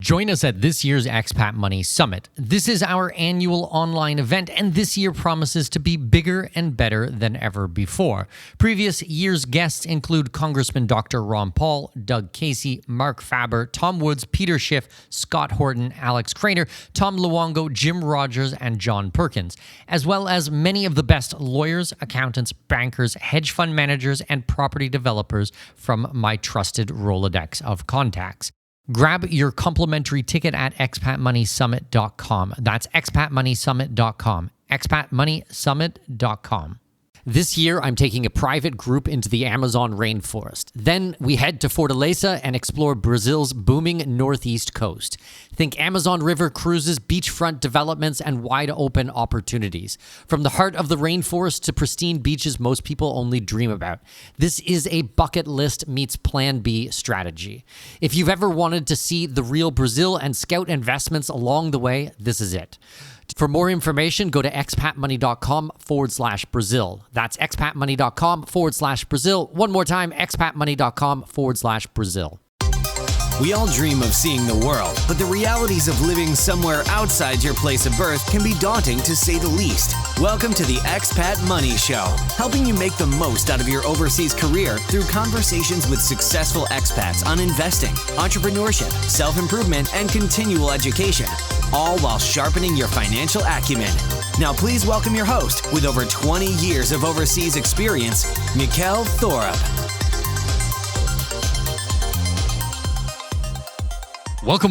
Join us at this year's Expat Money Summit. This is our annual online event, and this year promises to be bigger and better than ever before. Previous year's guests include Congressman Dr. Ron Paul, Doug Casey, Mark Faber, Tom Woods, Peter Schiff, Scott Horton, Alex Craner, Tom Luongo, Jim Rogers, and John Perkins, as well as many of the best lawyers, accountants, bankers, hedge fund managers, and property developers from my trusted Rolodex of contacts. Grab your complimentary ticket at expatmoneysummit.com. That's expatmoneysummit.com. expatmoneysummit.com. This year, I'm taking a private group into the Amazon rainforest. Then we head to Fortaleza and explore Brazil's booming northeast coast. Think Amazon River cruises, beachfront developments, and wide open opportunities. From the heart of the rainforest to pristine beaches most people only dream about. This is a bucket list meets Plan B strategy. If you've ever wanted to see the real Brazil and scout investments along the way, this is it. For more information, go to expatmoney.com/Brazil. That's expatmoney.com/Brazil. One more time, expatmoney.com/Brazil. We all dream of seeing the world, but the realities of living somewhere outside your place of birth can be daunting to say the least. Welcome to the Expat Money Show, helping you make the most out of your overseas career through conversations with successful expats on investing, entrepreneurship, self-improvement, and continual education, all while sharpening your financial acumen. Now please welcome your host with over 20 years of overseas experience, Mikkel Thorup. Welcome.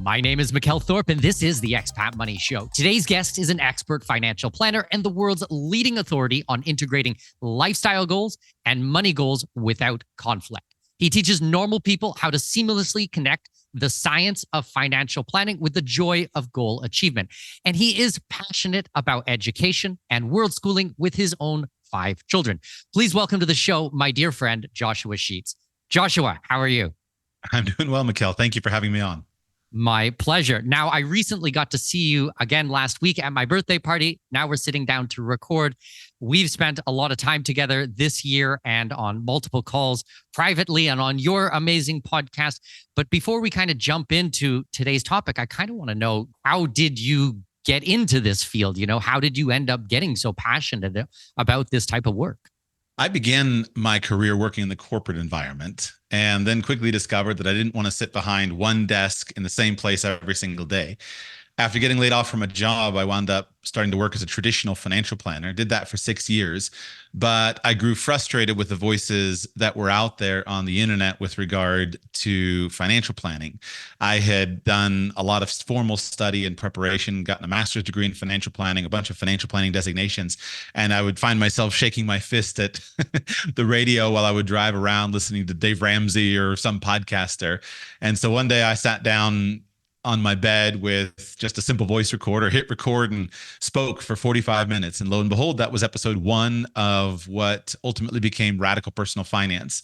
My name is Mikkel Thorup, and this is the Expat Money Show. Today's guest is an expert financial planner and the world's leading authority on integrating lifestyle goals and money goals without conflict. He teaches normal people how to seamlessly connect the science of financial planning with the joy of goal achievement. And he is passionate about education and world schooling with his own 5 children. Please welcome to the show, my dear friend, Joshua Sheets. Joshua, how are you? I'm doing well, Mikkel. Thank you for having me on. My pleasure. Now, I recently got to see you again last week at my birthday party. Now we're sitting down to record. We've spent a lot of time together this year and on multiple calls privately and on your amazing podcast. But before we kind of jump into today's topic, I kind of want to know, how did you get into this field? How did you end up getting so passionate about this type of work? I began my career working in the corporate environment and then quickly discovered that I didn't want to sit behind one desk in the same place every single day. After getting laid off from a job, I wound up starting to work as a traditional financial planner. Did that for 6 years, but I grew frustrated with the voices that were out there on the internet with regard to financial planning. I had done a lot of formal study and preparation, gotten a master's degree in financial planning, a bunch of financial planning designations, and I would find myself shaking my fist at the radio while I would drive around listening to Dave Ramsey or some podcaster. And so one day I sat down on my bed with just a simple voice recorder, hit record, and spoke for 45 minutes. And lo and behold, that was episode 1 of what ultimately became Radical Personal Finance.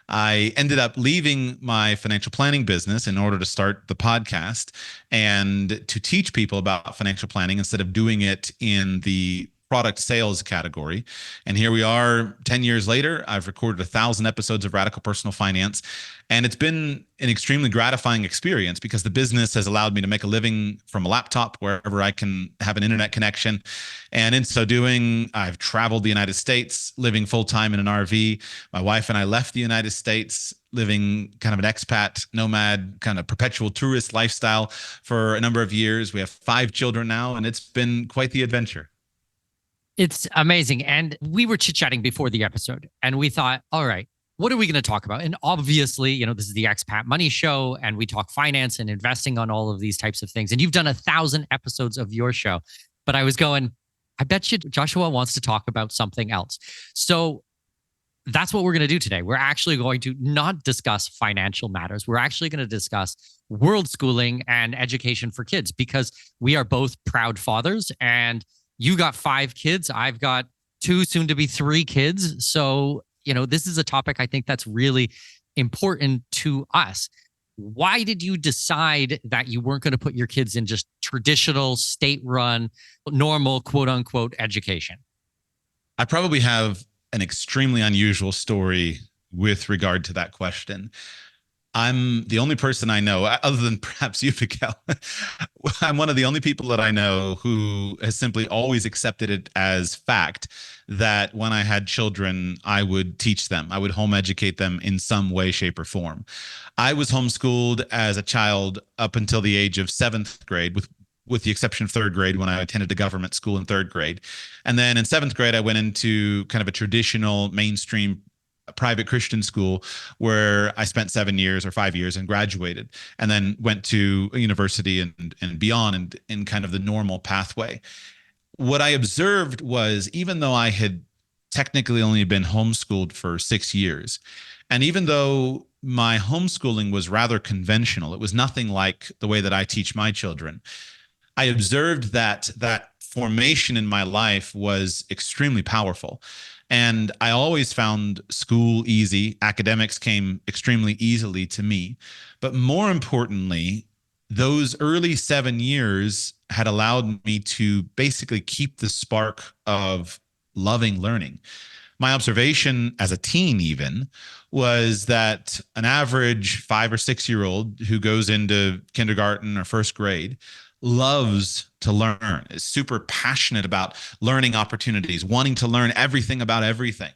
I ended up leaving my financial planning business in order to start the podcast and to teach people about financial planning instead of doing it in the product sales category. And here we are 10 years later. I've recorded 1,000 episodes of Radical Personal Finance. And it's been an extremely gratifying experience because the business has allowed me to make a living from a laptop wherever I can have an internet connection. And in so doing, I've traveled the United States, living full-time in an RV. My wife and I left the United States, living kind of an expat, nomad, kind of perpetual tourist lifestyle for a number of years. We have 5 children now, and it's been quite the adventure. It's amazing. And we were chit-chatting before the episode, and we thought, all right, what are we going to talk about? And obviously, this is the Expat Money Show, and we talk finance and investing on all of these types of things. And you've done 1,000 episodes of your show. But I was going, I bet you Joshua wants to talk about something else. So that's what we're going to do today. We're actually going to not discuss financial matters. We're actually going to discuss world schooling and education for kids, because we are both proud fathers, and you got 5 kids. I've got 2, soon to be 3 kids. So, this is a topic I think that's really important to us. Why did you decide that you weren't going to put your kids in just traditional state-run, normal, quote unquote, education? I probably have an extremely unusual story with regard to that question. I'm the only person I know, other than perhaps you, Miguel. I'm one of the only people that I know who has simply always accepted it as fact that when I had children, I would teach them. I would home educate them in some way, shape, or form. I was homeschooled as a child up until the age of seventh grade, with the exception of third grade when I attended a government school in third grade. And then in seventh grade, I went into kind of a traditional mainstream private Christian school where I spent 7 years or 5 years and graduated, and then went to a university and beyond, and in kind of the normal pathway. What I observed was, even though I had technically only been homeschooled for 6 years, and even though my homeschooling was rather conventional, it was nothing like the way that I teach my children, I observed that that formation in my life was extremely powerful. And I always found school easy. Academics came extremely easily to me. But more importantly, those early 7 years had allowed me to basically keep the spark of loving learning. My observation as a teen even was that an average 5 or 6 year old who goes into kindergarten or first grade loves to learn, is super passionate about learning opportunities, wanting to learn everything about everything.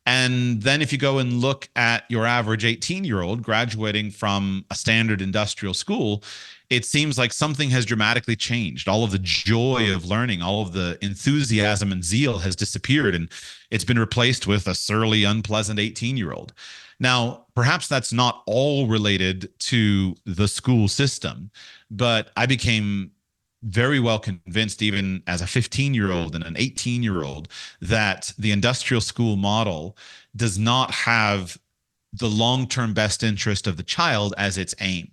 And then if you go and look at your average 18-year-old graduating from a standard industrial school, it seems like something has dramatically changed. All of the joy of learning, all of the enthusiasm and zeal has disappeared, and it's been replaced with a surly, unpleasant 18-year-old. Now, perhaps that's not all related to the school system, but I became very well convinced, even as a 15-year-old and an 18-year-old, that the industrial school model does not have the long-term best interest of the child as its aim.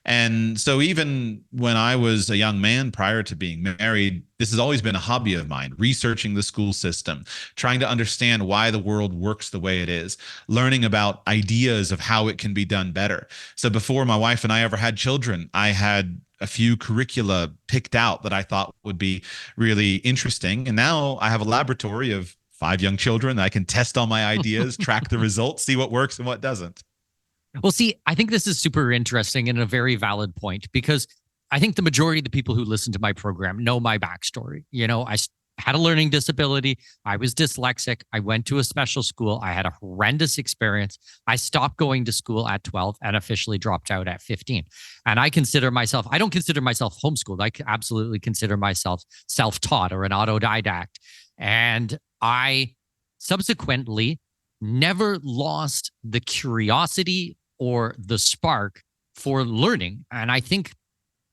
And so even when I was a young man prior to being married, this has always been a hobby of mine, researching the school system, trying to understand why the world works the way it is, learning about ideas of how it can be done better. So before my wife and I ever had children, I had a few curricula picked out that I thought would be really interesting. And now I have a laboratory of 5 young children. I can test all my ideas, track the results, see what works and what doesn't. Well, see, I think this is super interesting and a very valid point, because I think the majority of the people who listen to my program know my backstory. I had a learning disability. I was dyslexic. I went to a special school. I had a horrendous experience. I stopped going to school at 12 and officially dropped out at 15. And I don't consider myself homeschooled. I absolutely consider myself self-taught or an autodidact. And I subsequently never lost the curiosity or the spark for learning. And I think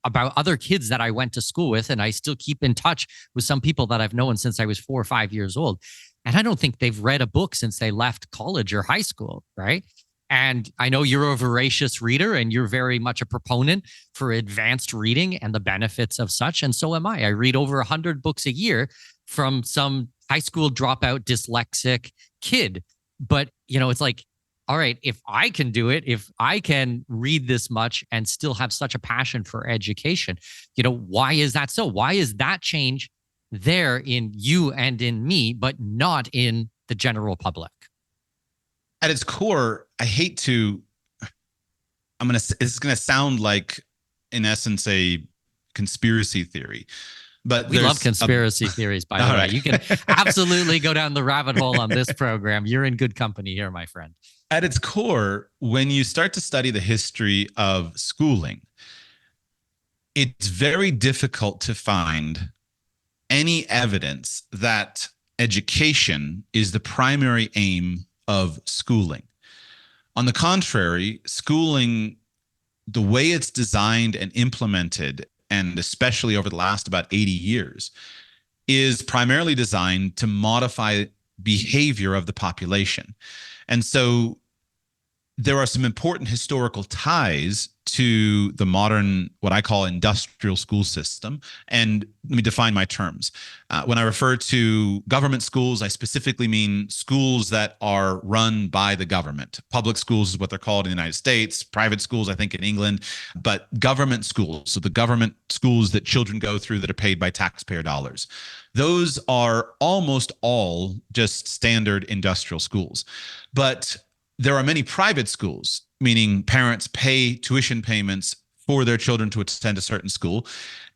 about other kids that I went to school with, and I still keep in touch with some people that I've known since I was 4 or 5 years old. And I don't think they've read a book since they left college or high school, right? And I know you're a voracious reader and you're very much a proponent for advanced reading and the benefits of such. And so am I. I read over 100 books a year from some high school dropout dyslexic kid. But, it's like, all right, if I can do it, if I can read this much and still have such a passion for education, why is that so? Why is that change there in you and in me, but not in the general public? At its core, this is going to sound like, in essence, a conspiracy theory. But we love conspiracy theories, by the way. Right. You can absolutely go down the rabbit hole on this program. You're in good company here, my friend. At its core, when you start to study the history of schooling, it's very difficult to find any evidence that education is the primary aim of schooling. On the contrary, schooling, the way it's designed and implemented, and especially over the last about 80 years, is primarily designed to modify behavior of the population. And so there are some important historical ties to the modern, what I call industrial school system. And let me define my terms. When I refer to government schools, I specifically mean schools that are run by the government. Public schools is what they're called in the United States, private schools, I think, in England, but government schools, so the government schools that children go through that are paid by taxpayer dollars. Those are almost all just standard industrial schools. But there are many private schools, meaning parents pay tuition payments for their children to attend a certain school.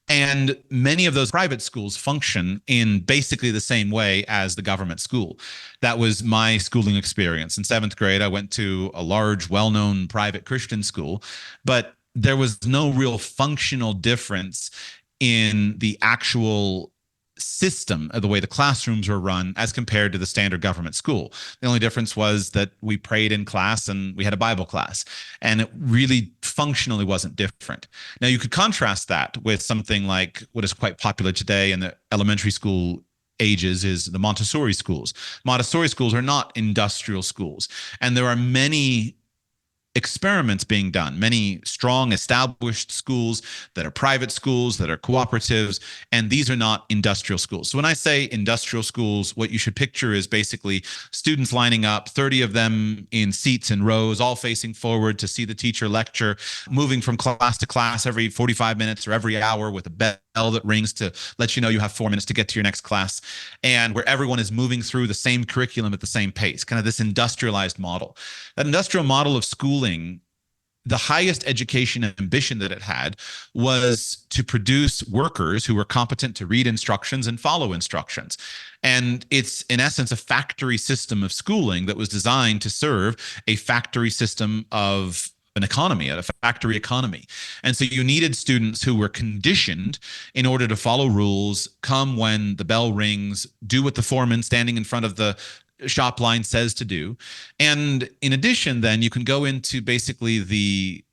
And many of those private schools function in basically the same way as the government school. That was my schooling experience. In seventh grade, I went to a large, well-known private Christian school, but there was no real functional difference in the actual system of the way the classrooms were run as compared to the standard government school. The only difference was that we prayed in class and we had a Bible class, and it really functionally wasn't different. Now, you could contrast that with something like what is quite popular today in the elementary school ages is the Montessori schools. Montessori schools are not industrial schools, and there are many experiments being done, many strong established schools that are private schools, that are cooperatives, and these are not industrial schools. So when I say industrial schools, what you should picture is basically students lining up, 30 of them in seats and rows, all facing forward to see the teacher lecture, moving from class to class every 45 minutes or every hour with a bell that rings to let you know you have 4 minutes to get to your next class, and where everyone is moving through the same curriculum at the same pace, kind of this industrialized model. That industrial model of schooling, the highest education ambition that it had was to produce workers who were competent to read instructions and follow instructions. And it's, in essence, a factory system of schooling that was designed to serve a factory system of an economy, a factory economy. And so you needed students who were conditioned in order to follow rules, come when the bell rings, do what the foreman standing in front of the shop line says to do. And in addition, then you can go into basically the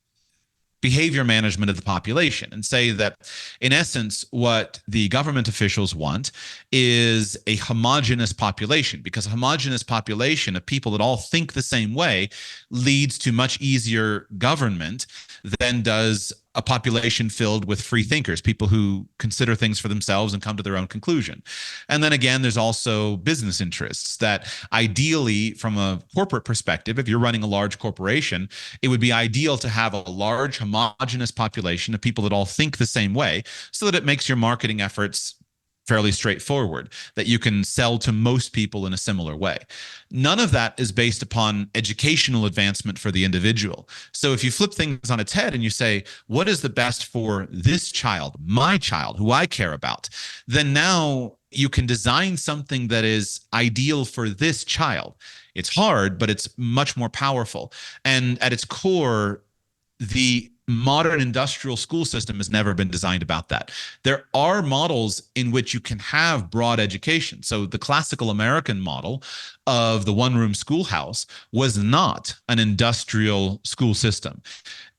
behavior management of the population and say that, in essence, what the government officials want is a homogenous population, because a homogenous population of people that all think the same way leads to much easier government than does a population filled with free thinkers, people who consider things for themselves and come to their own conclusion. And then again, there's also business interests that ideally, from a corporate perspective, if you're running a large corporation, it would be ideal to have a large homogenous population of people that all think the same way, so that it makes your marketing efforts fairly straightforward, that you can sell to most people in a similar way. None of that is based upon educational advancement for the individual. So if you flip things on its head and you say, what is the best for this child, my child, who I care about, then now you can design something that is ideal for this child. It's hard, but it's much more powerful. And at its core, the modern industrial school system has never been designed about that. There are models in which you can have broad education. So the classical American model of the one-room schoolhouse was not an industrial school system.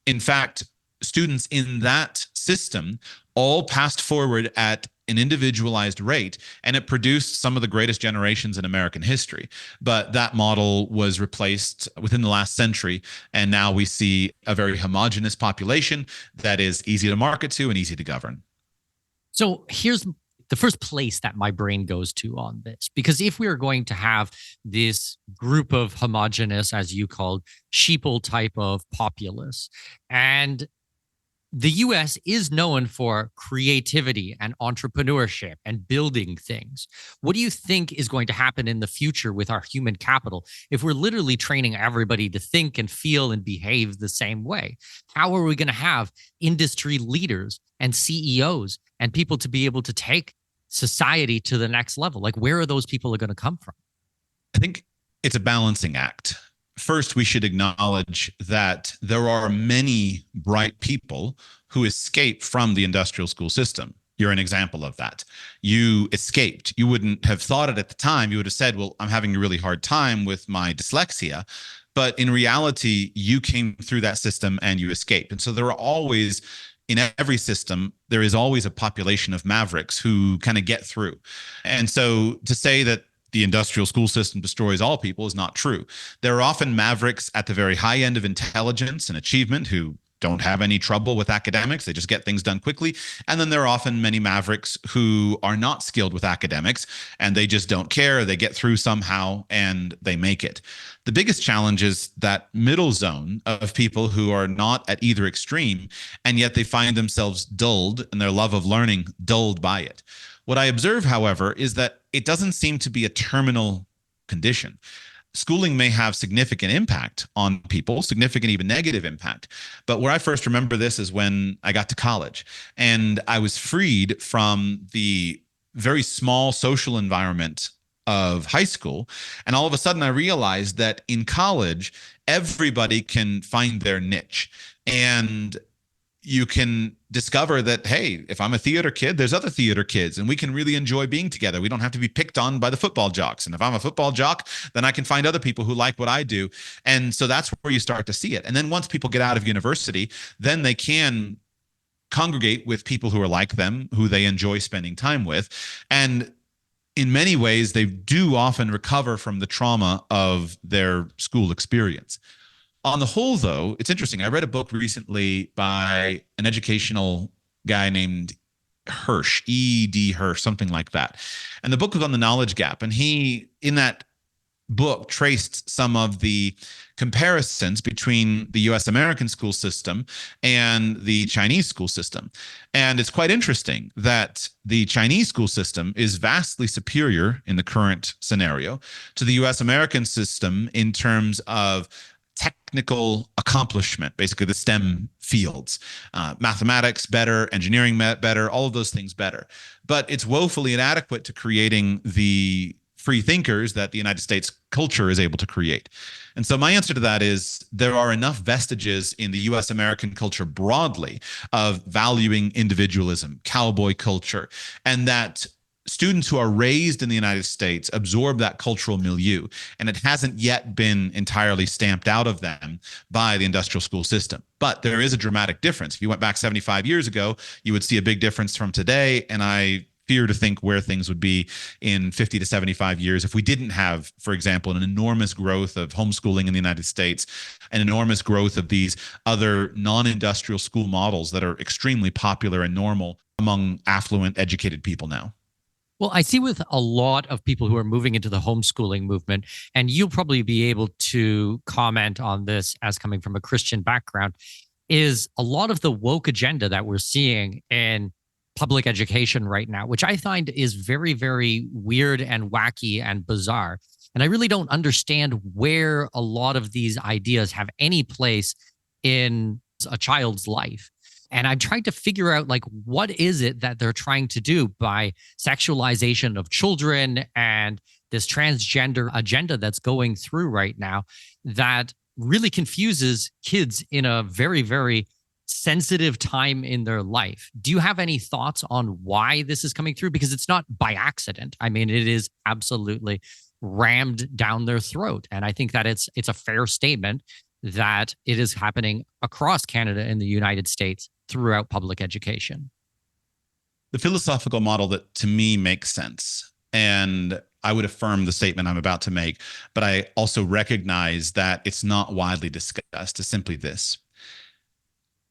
In fact, students in that system all passed forward at an individualized rate, and it produced some of the greatest generations in American history. But that model was replaced within the last century, and now we see a very homogenous population that is easy to market to and easy to govern. So here's the first place that my brain goes to on this, because if we are going to have this group of homogenous, as you called, sheeple type of populace, and the US is known for creativity and entrepreneurship and building things. What do you think is going to happen in the future with our human capital if we're literally training everybody to think and feel and behave the same way? How are we going to have industry leaders and CEOs and people to be able to take society to the next level? Like, where are those people going to come from? I think it's a balancing act. First, we should acknowledge that there are many bright people who escape from the industrial school system. You're an example of that. You escaped. You wouldn't have thought it at the time. You would have said, well, I'm having a really hard time with my dyslexia. But in reality, you came through that system and you escaped. And so there are always, in every system, there is always a population of mavericks who kind of get through. And so to say that the industrial school system destroys all people is not true. There are often mavericks at the very high end of intelligence and achievement who don't have any trouble with academics. They just get things done quickly. And then there are often many mavericks who are not skilled with academics and they just don't care. They get through somehow and they make it. The biggest challenge is that middle zone of people who are not at either extreme, and yet they find themselves dulled and their love of learning dulled by it. What I observe, however, is that it doesn't seem to be a terminal condition. schooling may have significant impact on people, significant, even negative impact. But where I first remember this is when I got to college and I was freed from the very small social environment of high school. And all of a sudden I realized that in college, everybody can find their niche. And you can discover that, hey, if I'm a theater kid, there's other theater kids, and we can really enjoy being together. We don't have to be picked on by the football jocks. And if I'm a football jock, then I can find other people who like what I do. And so that's where you start to see it. And then once people get out of university, then they can congregate with people who are like them, who they enjoy spending time with. And in many ways, they do often recover from the trauma of their school experience. On the whole, though, it's interesting. I read a book recently by an educational guy named Hirsch, E.D. Hirsch, something like that. And the book was on the knowledge gap. And he, in that book, traced some of the comparisons between the US American school system and the Chinese school system. And it's quite interesting that the Chinese school system is vastly superior in the current scenario to the US American system in terms of technical accomplishment, basically the STEM fields, mathematics better, engineering better, all of those things better. But it's woefully inadequate to creating the free thinkers that the United States culture is able to create. And so my answer to that is there are enough vestiges in the US American culture broadly of valuing individualism, cowboy culture, and that students who are raised in the United States absorb that cultural milieu, and it hasn't yet been entirely stamped out of them by the industrial school system. But there is a dramatic difference. If you went back 75 years ago, you would see a big difference from today, and I fear to think where things would be in 50 to 75 years if we didn't have, for example, an enormous growth of homeschooling in the United States, an enormous growth of these other non-industrial school models that are extremely popular and normal among affluent, educated people now. Well, I see with a lot of people who are moving into the homeschooling movement, and you'll probably be able to comment on this as coming from a Christian background, is a lot of the woke agenda that we're seeing in public education right now, which I find is very, very weird and wacky and bizarre. And I really don't understand where a lot of these ideas have any place in a child's life. And I'm trying to figure out, like, what is it that they're trying to do by sexualization of children and this transgender agenda that's going through right now that really confuses kids in a very, very sensitive time in their life. Do you have any thoughts on why this is coming through? Because it's not by accident. I mean, it is absolutely rammed down their throat. And I think that it's a fair statement that it is happening across Canada and the United States throughout public education. The philosophical model that to me makes sense, and I would affirm the statement I'm about to make, but I also recognize that it's not widely discussed, is simply this.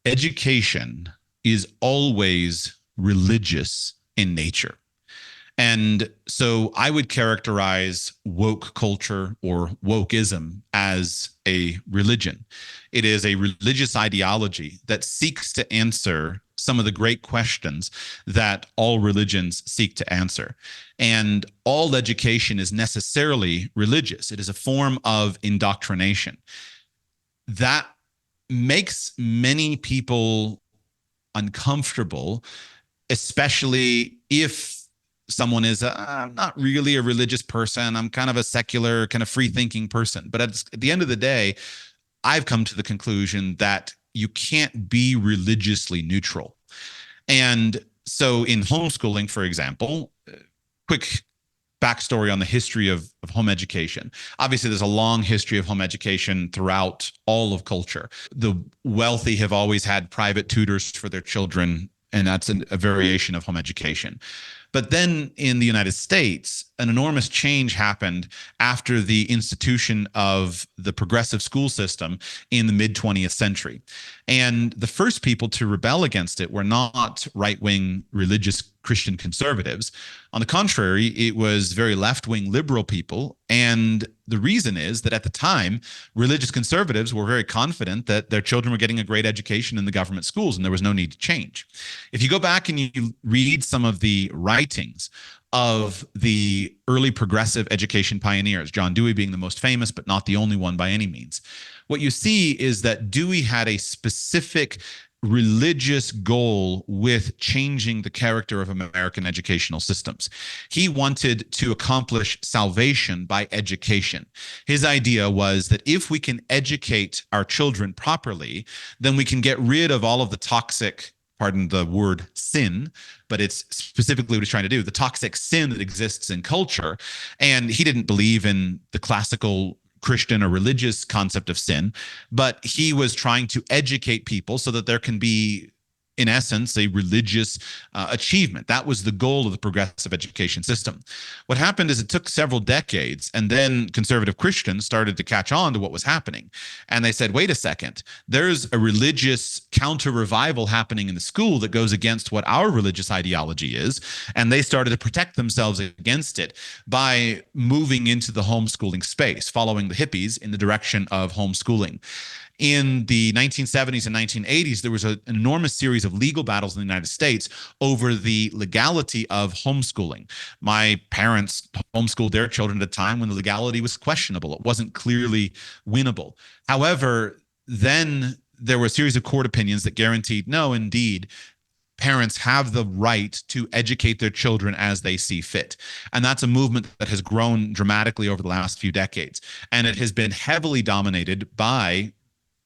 Education is always religious in nature. And so I would characterize woke culture or wokeism as a religion. It is a religious ideology that seeks to answer some of the great questions that all religions seek to answer. And all education is necessarily religious. It is a form of indoctrination. That makes many people uncomfortable, especially if someone is I'm not really a religious person. I'm kind of a secular, kind of free thinking person. But at the end of the day, I've come to the conclusion that you can't be religiously neutral. And so in homeschooling, for example, quick backstory on the history of home education. Obviously, there's a long history of home education throughout all of culture. The wealthy have always had private tutors for their children, and that's a variation of home education. But then in the United States, an enormous change happened after the institution of the progressive school system in the mid-20th century. And the first people to rebel against it were not right-wing religious Christian conservatives. On the contrary, it was very left-wing liberal people. And the reason is that at the time, religious conservatives were very confident that their children were getting a great education in the government schools and there was no need to change. If you go back and you read some of the writings of the early progressive education pioneers, John Dewey being the most famous, but not the only one by any means, what you see is that Dewey had a specific religious goal with changing the character of American educational systems. He wanted to accomplish salvation by education. His idea was that if we can educate our children properly, then we can get rid of all of the toxic, pardon the word, sin, but it's specifically what he's trying to do, the toxic sin that exists in culture. And he didn't believe in the classical Christian or religious concept of sin, but he was trying to educate people so that there can be, in essence, a religious achievement. That was the goal of the progressive education system. What happened is it took several decades, and then conservative Christians started to catch on to what was happening. And they said, wait a second, there's a religious counter-revival happening in the school that goes against what our religious ideology is. And they started to protect themselves against it by moving into the homeschooling space, following the hippies in the direction of homeschooling. In the 1970s and 1980s, there was an enormous series of legal battles in the United States over the legality of homeschooling. My parents homeschooled their children at a time when the legality was questionable. It wasn't clearly winnable. However, then there were a series of court opinions that guaranteed, no, indeed, parents have the right to educate their children as they see fit. And that's a movement that has grown dramatically over the last few decades. And it has been heavily dominated by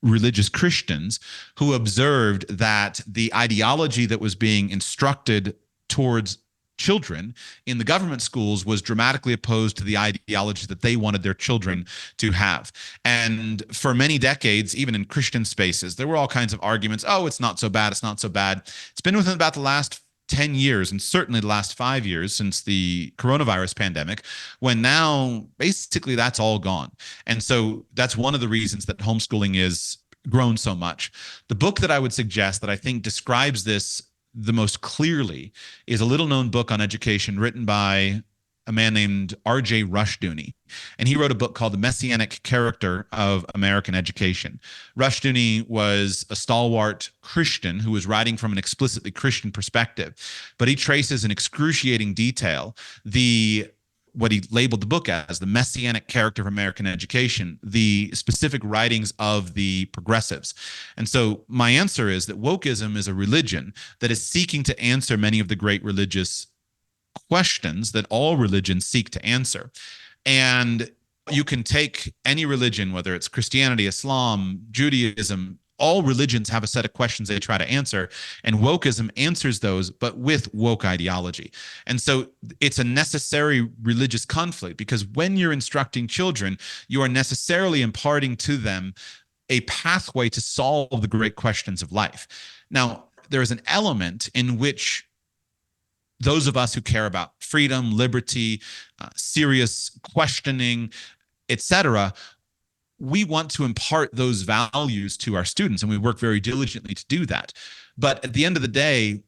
religious Christians who observed that the ideology that was being instructed towards children in the government schools was dramatically opposed to the ideology that they wanted their children to have. And for many decades, even in Christian spaces, there were all kinds of arguments. Oh, it's not so bad. It's not so bad. It's been within about the last 10 years, and certainly the last 5 years since the coronavirus pandemic, when now basically that's all gone. And so that's one of the reasons that homeschooling is grown so much. The book that I would suggest that I think describes this the most clearly is a little known book on education written by a man named R.J. Rushdoony. And he wrote a book called The Messianic Character of American Education. Rushdoony was a stalwart Christian who was writing from an explicitly Christian perspective, but he traces in excruciating detail what he labeled the book as the Messianic Character of American Education, the specific writings of the progressives. And so my answer is that wokeism is a religion that is seeking to answer many of the great religious questions that all religions seek to answer. And you can take any religion, whether it's Christianity, Islam, Judaism, all religions have a set of questions they try to answer, and wokeism answers those, but with woke ideology. And so it's a necessary religious conflict, because when you're instructing children, you are necessarily imparting to them a pathway to solve the great questions of life. Now, there is an element in which those of us who care about freedom, liberty, serious questioning, etc., we want to impart those values to our students, and we work very diligently to do that. But at the end of the day,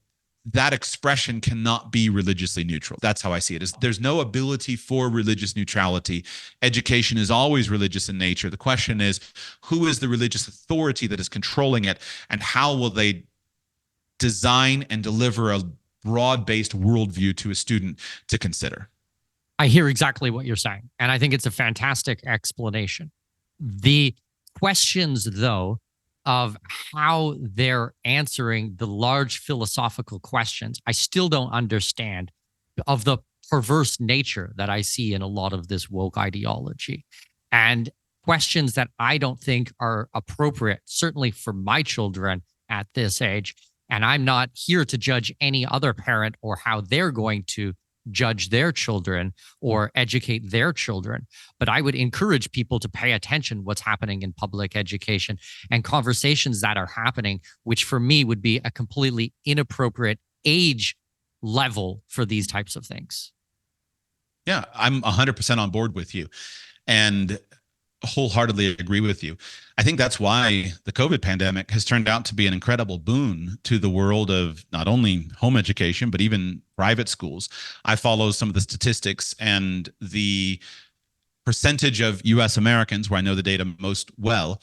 that expression cannot be religiously neutral. That's how I see it. There's no ability for religious neutrality. Education is always religious in nature. The question is, who is the religious authority that is controlling it, and how will they design and deliver a broad-based worldview to a student to consider? I hear exactly what you're saying, and I think it's a fantastic explanation. The questions, though, of how they're answering the large philosophical questions, I still don't understand, of the perverse nature that I see in a lot of this woke ideology, and questions that I don't think are appropriate, certainly for my children at this age. And I'm not here to judge any other parent or how they're going to judge their children or educate their children. But I would encourage people to pay attention what's happening in public education and conversations that are happening, which for me would be a completely inappropriate age level for these types of things. Yeah, I'm 100% on board with you. And wholeheartedly agree with you. I think that's why the COVID pandemic has turned out to be an incredible boon to the world of not only home education, but even private schools. I follow some of the statistics, and the percentage of US Americans, where I know the data most well,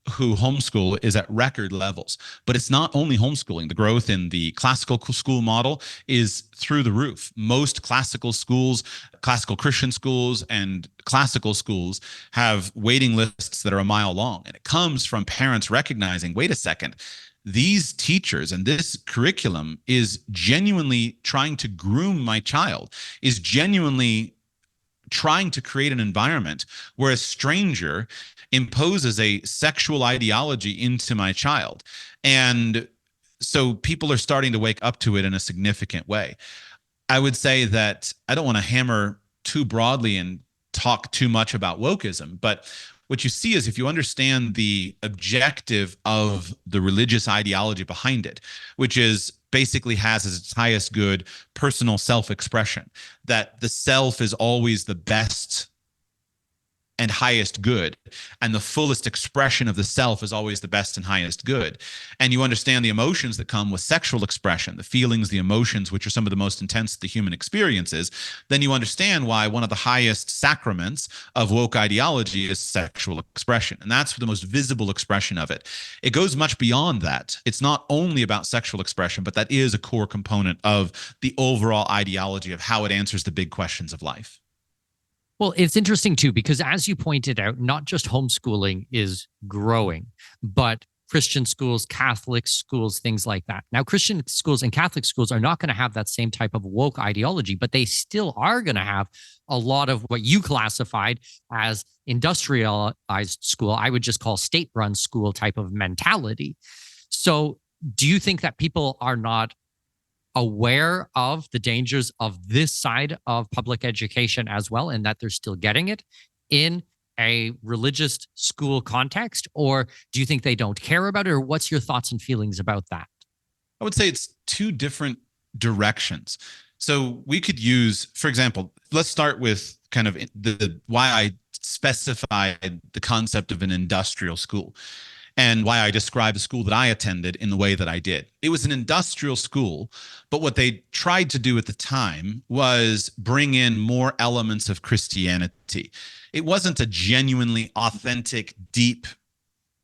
who homeschool is at record levels. But it's not only homeschooling. The growth in the classical school model is through the roof. Most classical schools, classical Christian schools, and classical schools have waiting lists that are a mile long. And it comes from parents recognizing, wait a second, these teachers and this curriculum is genuinely trying to groom my child, is genuinely trying to create an environment where a stranger imposes a sexual ideology into my child. And so people are starting to wake up to it in a significant way. I would say that I don't want to hammer too broadly and talk too much about wokeism, but what you see is if you understand the objective of the religious ideology behind it, which is basically has as its highest good personal self-expression, that the self is always the best and highest good, and the fullest expression of the self is always the best and highest good. And you understand the emotions that come with sexual expression, the feelings, the emotions, which are some of the most intense the human experience is, then you understand why one of the highest sacraments of woke ideology is sexual expression. And that's the most visible expression of it. It goes much beyond that. It's not only about sexual expression, but that is a core component of the overall ideology of how it answers the big questions of life. Well, it's interesting too, because as you pointed out, not just homeschooling is growing, but Christian schools, Catholic schools, things like that. Now, Christian schools and Catholic schools are not going to have that same type of woke ideology, but they still are going to have a lot of what you classified as industrialized school. I would just call state-run school type of mentality. So do you think that people are not aware of the dangers of this side of public education as well, and that they're still getting it in a religious school context? Or do you think they don't care about it? Or what's your thoughts and feelings about that? I would say it's two different directions. So we could use, for example, let's start with kind of the why I specified the concept of an industrial school, and why I described the school that I attended in the way that I did. It was an industrial school, but what they tried to do at the time was bring in more elements of Christianity. It wasn't a genuinely authentic, deep,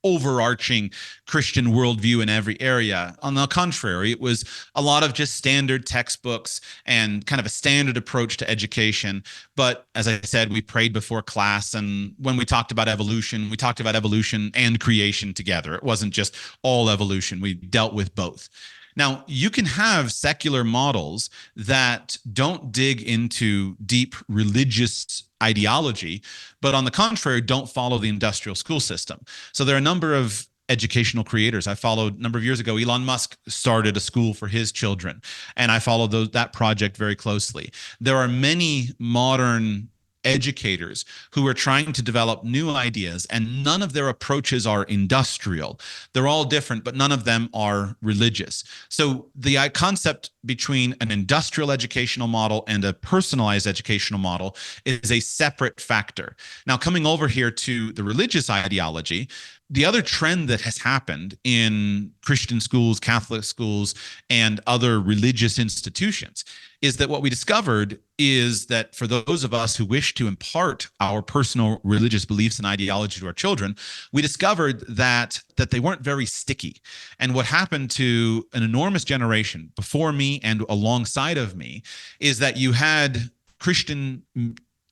overarching Christian worldview in every area. On the contrary, it was a lot of just standard textbooks and kind of a standard approach to education. But as I said, we prayed before class. And when we talked about evolution, we talked about evolution and creation together. It wasn't just all evolution. We dealt with both. Now, you can have secular models that don't dig into deep religious ideology, but on the contrary, don't follow the industrial school system. So there are a number of educational creators. I followed a number of years ago, Elon Musk started a school for his children, and I followed that project very closely. There are many modern educators who are trying to develop new ideas, and none of their approaches are industrial. They're all different, but none of them are religious. So the concept between an industrial educational model and a personalized educational model is a separate factor. Now, coming over here to the religious ideology, the other trend that has happened in Christian schools, Catholic schools, and other religious institutions is that what we discovered is that for those of us who wish to impart our personal religious beliefs and ideology to our children, we discovered that they weren't very sticky. And what happened to an enormous generation before me and alongside of me is that you had Christian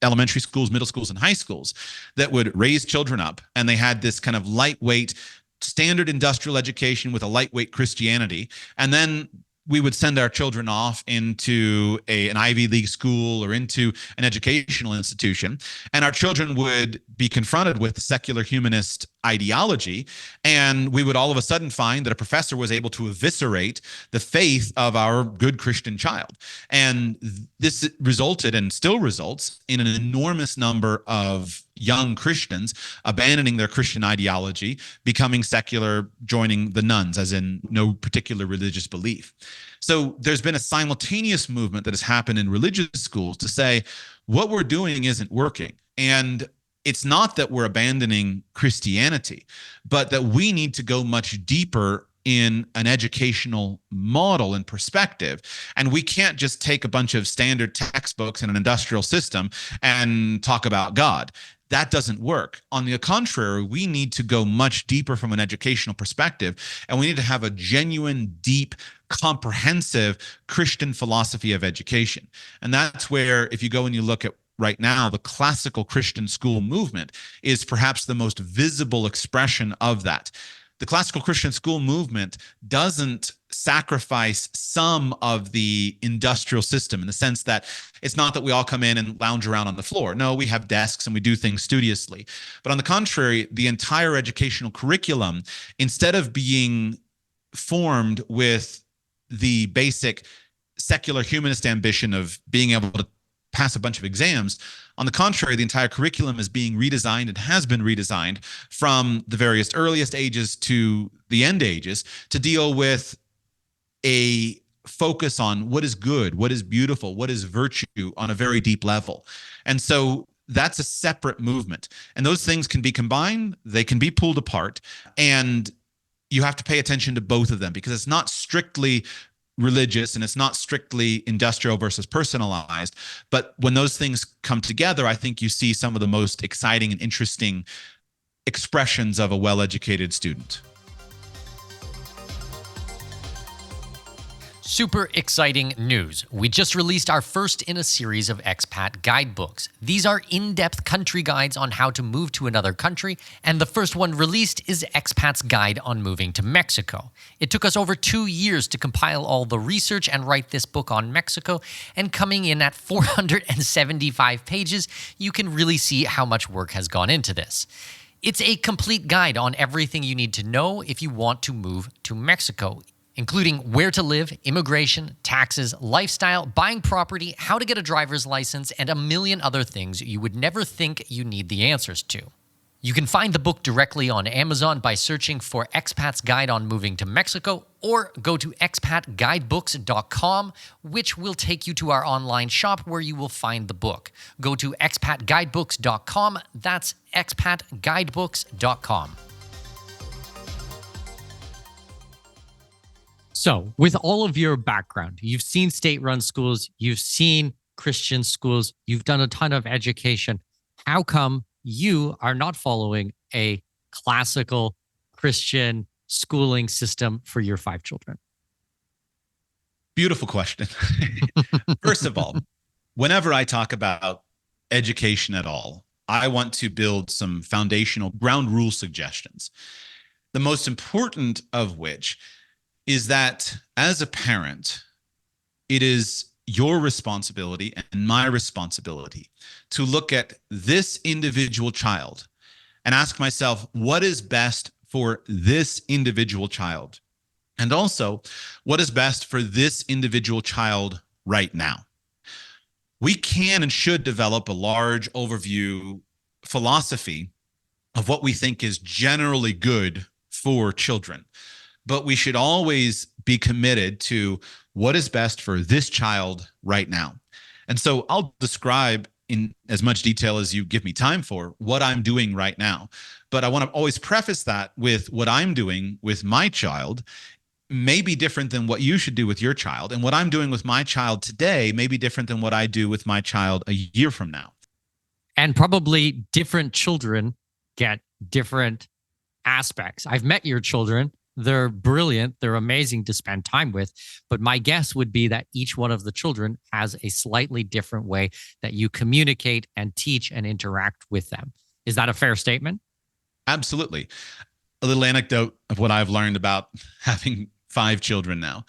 elementary schools, middle schools, and high schools that would raise children up, and they had this kind of lightweight standard industrial education with a lightweight Christianity. And then we would send our children off into an Ivy League school or into an educational institution, and our children would be confronted with the secular humanist ideology, and we would all of a sudden find that a professor was able to eviscerate the faith of our good Christian child. And this resulted, and still results, in an enormous number of young Christians abandoning their Christian ideology, becoming secular, joining the nuns, as in no particular religious belief. So there's been a simultaneous movement that has happened in religious schools to say, what we're doing isn't working. And it's not that we're abandoning Christianity, but that we need to go much deeper in an educational model and perspective. And we can't just take a bunch of standard textbooks in an industrial system and talk about God. That doesn't work. On the contrary, we need to go much deeper from an educational perspective, and we need to have a genuine, deep, comprehensive Christian philosophy of education. And that's where, if you go and you look at right now, the classical Christian school movement is perhaps the most visible expression of that. The classical Christian school movement doesn't sacrifice some of the industrial system in the sense that it's not that we all come in and lounge around on the floor. No, we have desks and we do things studiously. But on the contrary, the entire educational curriculum, instead of being formed with the basic secular humanist ambition of being able to pass a bunch of exams, on the contrary, the entire curriculum is being redesigned and has been redesigned from the various earliest ages to the end ages to deal with a focus on what is good, what is beautiful, what is virtue on a very deep level. And so that's a separate movement. And those things can be combined, they can be pulled apart, and you have to pay attention to both of them because it's not strictly religious and it's not strictly industrial versus personalized. But when those things come together, I think you see some of the most exciting and interesting expressions of a well-educated student. Super exciting news. We just released our first in a series of expat guidebooks. These are in-depth country guides on how to move to another country, and the first one released is Expat's Guide on Moving to Mexico. It took us over 2 years to compile all the research and write this book on Mexico, and coming in at 475 pages, you can really see how much work has gone into this. It's a complete guide on everything you need to know if you want to move to Mexico, including where to live, immigration, taxes, lifestyle, buying property, how to get a driver's license, and a million other things you would never think you need the answers to. You can find the book directly on Amazon by searching for Expat's Guide on Moving to Mexico, or go to expatguidebooks.com, which will take you to our online shop where you will find the book. Go to expatguidebooks.com. That's expatguidebooks.com. So, with all of your background, you've seen state-run schools, you've seen Christian schools, you've done a ton of education. How come you are not following a classical Christian schooling system for your 5 children? Beautiful question. First of all, whenever I talk about education at all, I want to build some foundational ground rule suggestions. The most important of which is that as a parent, it is your responsibility and my responsibility to look at this individual child and ask myself, what is best for this individual child? And also, what is best for this individual child right now? We can and should develop a large overview philosophy of what we think is generally good for children. But we should always be committed to what is best for this child right now. And so I'll describe in as much detail as you give me time for what I'm doing right now. But I want to always preface that with what I'm doing with my child may be different than what you should do with your child. And what I'm doing with my child today may be different than what I do with my child a year from now. And probably different children get different aspects. I've met your children. They're brilliant. They're amazing to spend time with. But my guess would be that each one of the children has a slightly different way that you communicate and teach and interact with them. Is that a fair statement? Absolutely. A little anecdote of what I've learned about having 5 children now.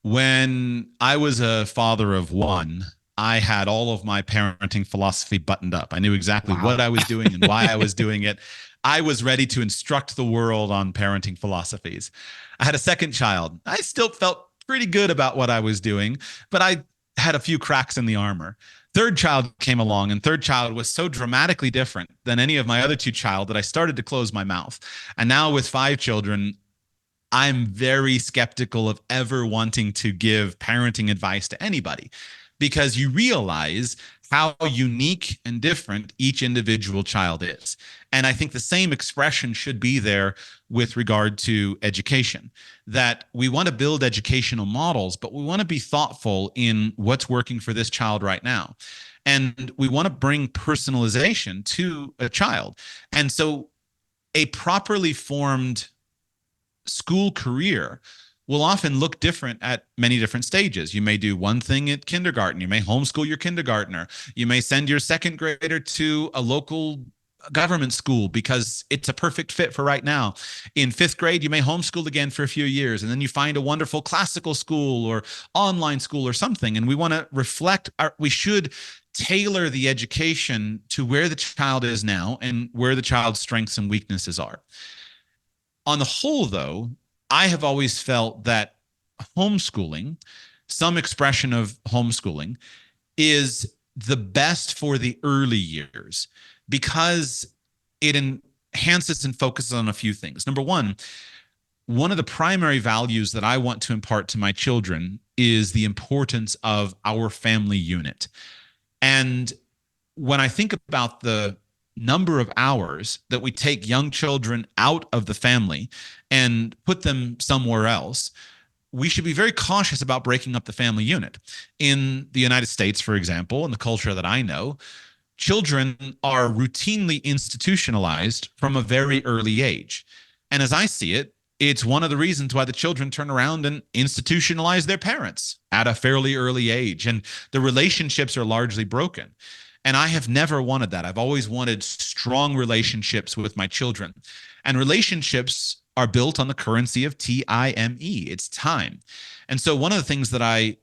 When I was a father of 1, I had all of my parenting philosophy buttoned up. I knew exactly what I was doing and why I was doing it. I was ready to instruct the world on parenting philosophies. I had a second child. I still felt pretty good about what I was doing, but I had a few cracks in the armor. Third child came along, and third child was so dramatically different than any of my other 2 child that I started to close my mouth. And now with 5 children, I'm very skeptical of ever wanting to give parenting advice to anybody, because you realize how unique and different each individual child is. And I think the same expression should be there with regard to education, that we want to build educational models, but we want to be thoughtful in what's working for this child right now. And we want to bring personalization to a child. And so a properly formed school career will often look different at many different stages. You may do one thing at kindergarten. You may homeschool your kindergartner. You may send your second grader to a local government school because it's a perfect fit for right now. In fifth grade, you may homeschool again for a few years, and then you find a wonderful classical school or online school or something. And we want to reflect, we should tailor the education to where the child is now and where the child's strengths and weaknesses are. On the whole, though, I have always felt that homeschooling, some expression of homeschooling, is the best for the early years because it enhances and focuses on a few things. Number one of the primary values that I want to impart to my children is the importance of our family unit. And when I think about the number of hours that we take young children out of the family and put them somewhere else, we should be very cautious about breaking up the family unit. In the United States, for example, in the culture that I know, children are routinely institutionalized from a very early age. And as I see it, it's one of the reasons why the children turn around and institutionalize their parents at a fairly early age, and the relationships are largely broken. And I have never wanted that. I've always wanted strong relationships with my children. And relationships are built on the currency of time. It's time. And so one of the things that I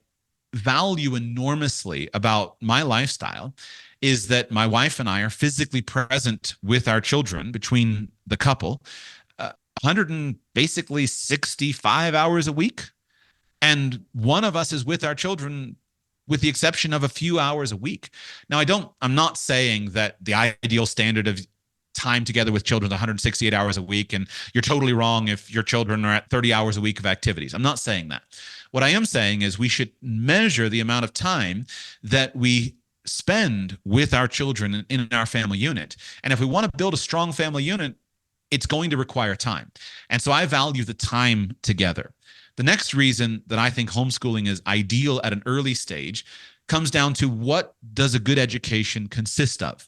value enormously about my lifestyle is that my wife and I are physically present with our children, between the couple, 65 hours a week. And one of us is with our children with the exception of a few hours a week. Now, I'm not saying that the ideal standard of time together with children is 168 hours a week, and you're totally wrong if your children are at 30 hours a week of activities. I'm not saying that. What I am saying is we should measure the amount of time that we spend with our children in our family unit. And if we want to build a strong family unit, it's going to require time. And so I value the time together. The next reason that I think homeschooling is ideal at an early stage comes down to, what does a good education consist of?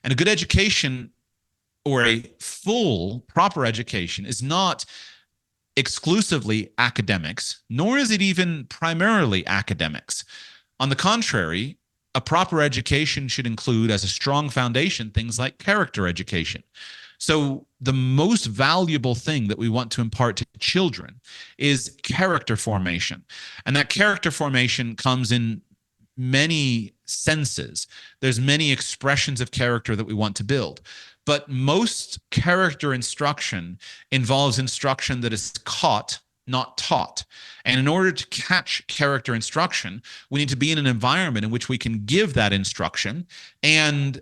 And a good education, or a full, proper education, is not exclusively academics, nor is it even primarily academics. On the contrary, a proper education should include, as a strong foundation, things like character education. So the most valuable thing that we want to impart to children is character formation. And that character formation comes in many senses. There's many expressions of character that we want to build. But most character instruction involves instruction that is caught, not taught. And in order to catch character instruction, we need to be in an environment in which we can give that instruction and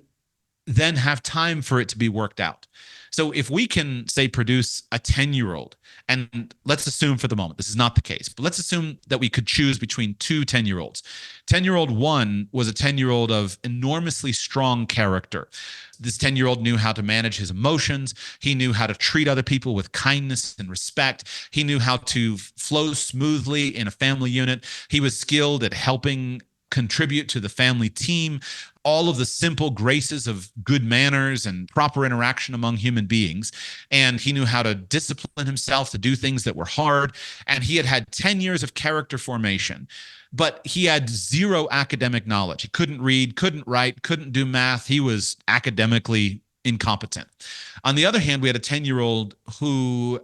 then have time for it to be worked out. So if we can, say, produce a 10-year-old, and let's assume for the moment, this is not the case, but let's assume that we could choose between two 10-year-olds. 10-year-old one was a 10-year-old of enormously strong character. This 10-year-old knew how to manage his emotions. He knew how to treat other people with kindness and respect. He knew how to flow smoothly in a family unit. He was skilled at helping contribute to the family team, all of the simple graces of good manners and proper interaction among human beings. And he knew how to discipline himself to do things that were hard. And he had had 10 years of character formation, but he had zero academic knowledge. He couldn't read, couldn't write, couldn't do math. He was academically incompetent. On the other hand, we had a 10-year-old who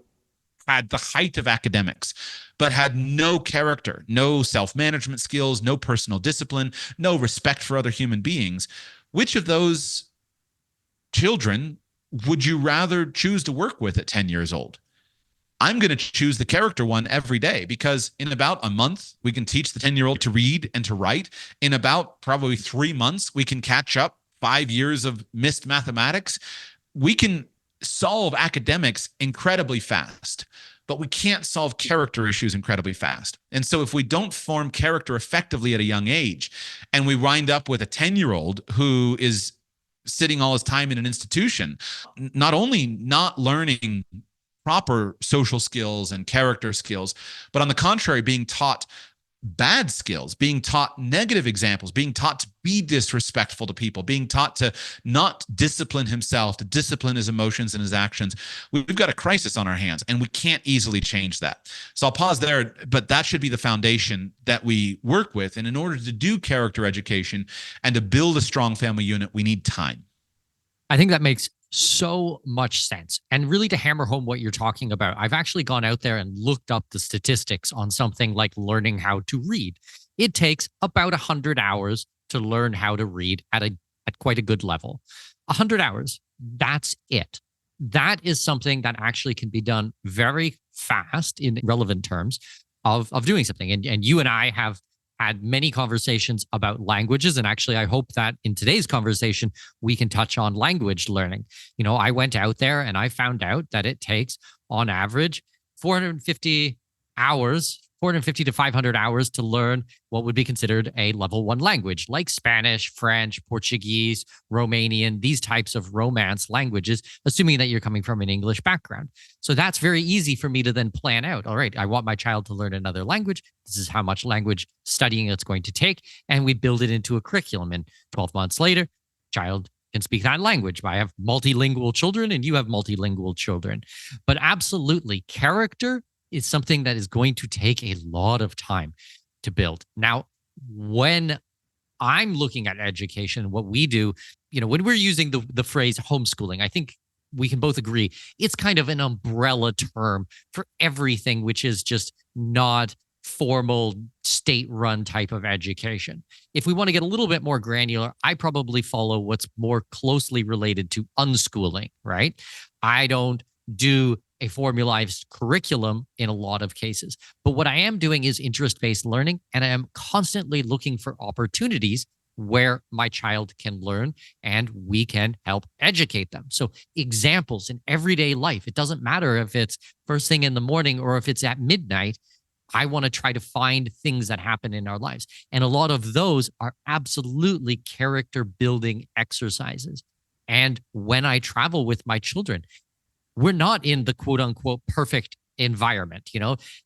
had the height of academics, but had no character, no self-management skills, no personal discipline, no respect for other human beings. Which of those children would you rather choose to work with at 10 years old? I'm going to choose the character one every day, because in about a month, we can teach the 10-year-old to read and to write. In about probably 3 months, we can catch up 5 years of missed mathematics. We can solve academics incredibly fast. but we can't solve character issues incredibly fast. And so if we don't form character effectively at a young age, and we wind up with a 10-year-old who is sitting all his time in an institution, not only not learning proper social skills and character skills, but on the contrary, being taught bad skills, being taught negative examples, being taught to be disrespectful to people, being taught to not discipline himself, to discipline his emotions and his actions. We've got a crisis on our hands, and we can't easily change that. So I'll pause there, but that should be the foundation that we work with. And in order to do character education and to build a strong family unit, we need time. I think that makes so much sense. And really, to hammer home what you're talking about, I've actually gone out there and looked up the statistics on something like learning how to read. It takes about 100 hours to learn how to read at quite a good level. 100 hours, that's it. That is something that actually can be done very fast in relevant terms of doing something. And you and I have had many conversations about languages. And actually, I hope that in today's conversation, we can touch on language learning. I went out there and I found out that it takes, on average, 450 to 500 hours to learn what would be considered a level 1 language, like Spanish, French, Portuguese, Romanian, these types of Romance languages, assuming that you're coming from an English background. So that's very easy for me to then plan out. All right, I want my child to learn another language. This is how much language studying it's going to take. And we build it into a curriculum. And 12 months later, child can speak that language. I have multilingual children and you have multilingual children. But absolutely, character is something that is going to take a lot of time to build. Now, when I'm looking at education, what we do, when we're using the phrase homeschooling, I think we can both agree it's kind of an umbrella term for everything which is just not formal state-run type of education. If we want to get a little bit more granular, I probably follow what's more closely related to unschooling, right? I don't do a formalized curriculum in a lot of cases. But what I am doing is interest-based learning, and I am constantly looking for opportunities where my child can learn and we can help educate them. So examples in everyday life, it doesn't matter if it's first thing in the morning or if it's at midnight. I want to try to find things that happen in our lives. And a lot of those are absolutely character building exercises. And when I travel with my children, we're not in the quote unquote perfect environment.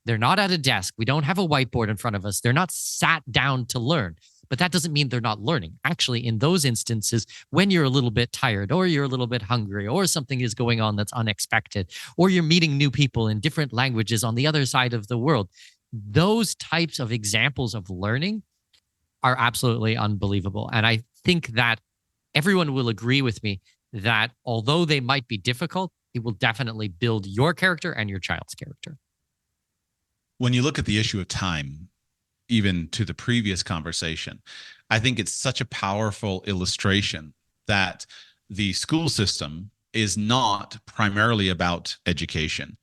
They're not at a desk. We don't have a whiteboard in front of us. They're not sat down to learn, but that doesn't mean they're not learning. Actually, in those instances, when you're a little bit tired or you're a little bit hungry or something is going on that's unexpected, or you're meeting new people in different languages on the other side of the world, those types of examples of learning are absolutely unbelievable. And I think that everyone will agree with me that although they might be difficult, it will definitely build your character and your child's character. When you look at the issue of time, even to the previous conversation, I think it's such a powerful illustration that the school system is not primarily about education.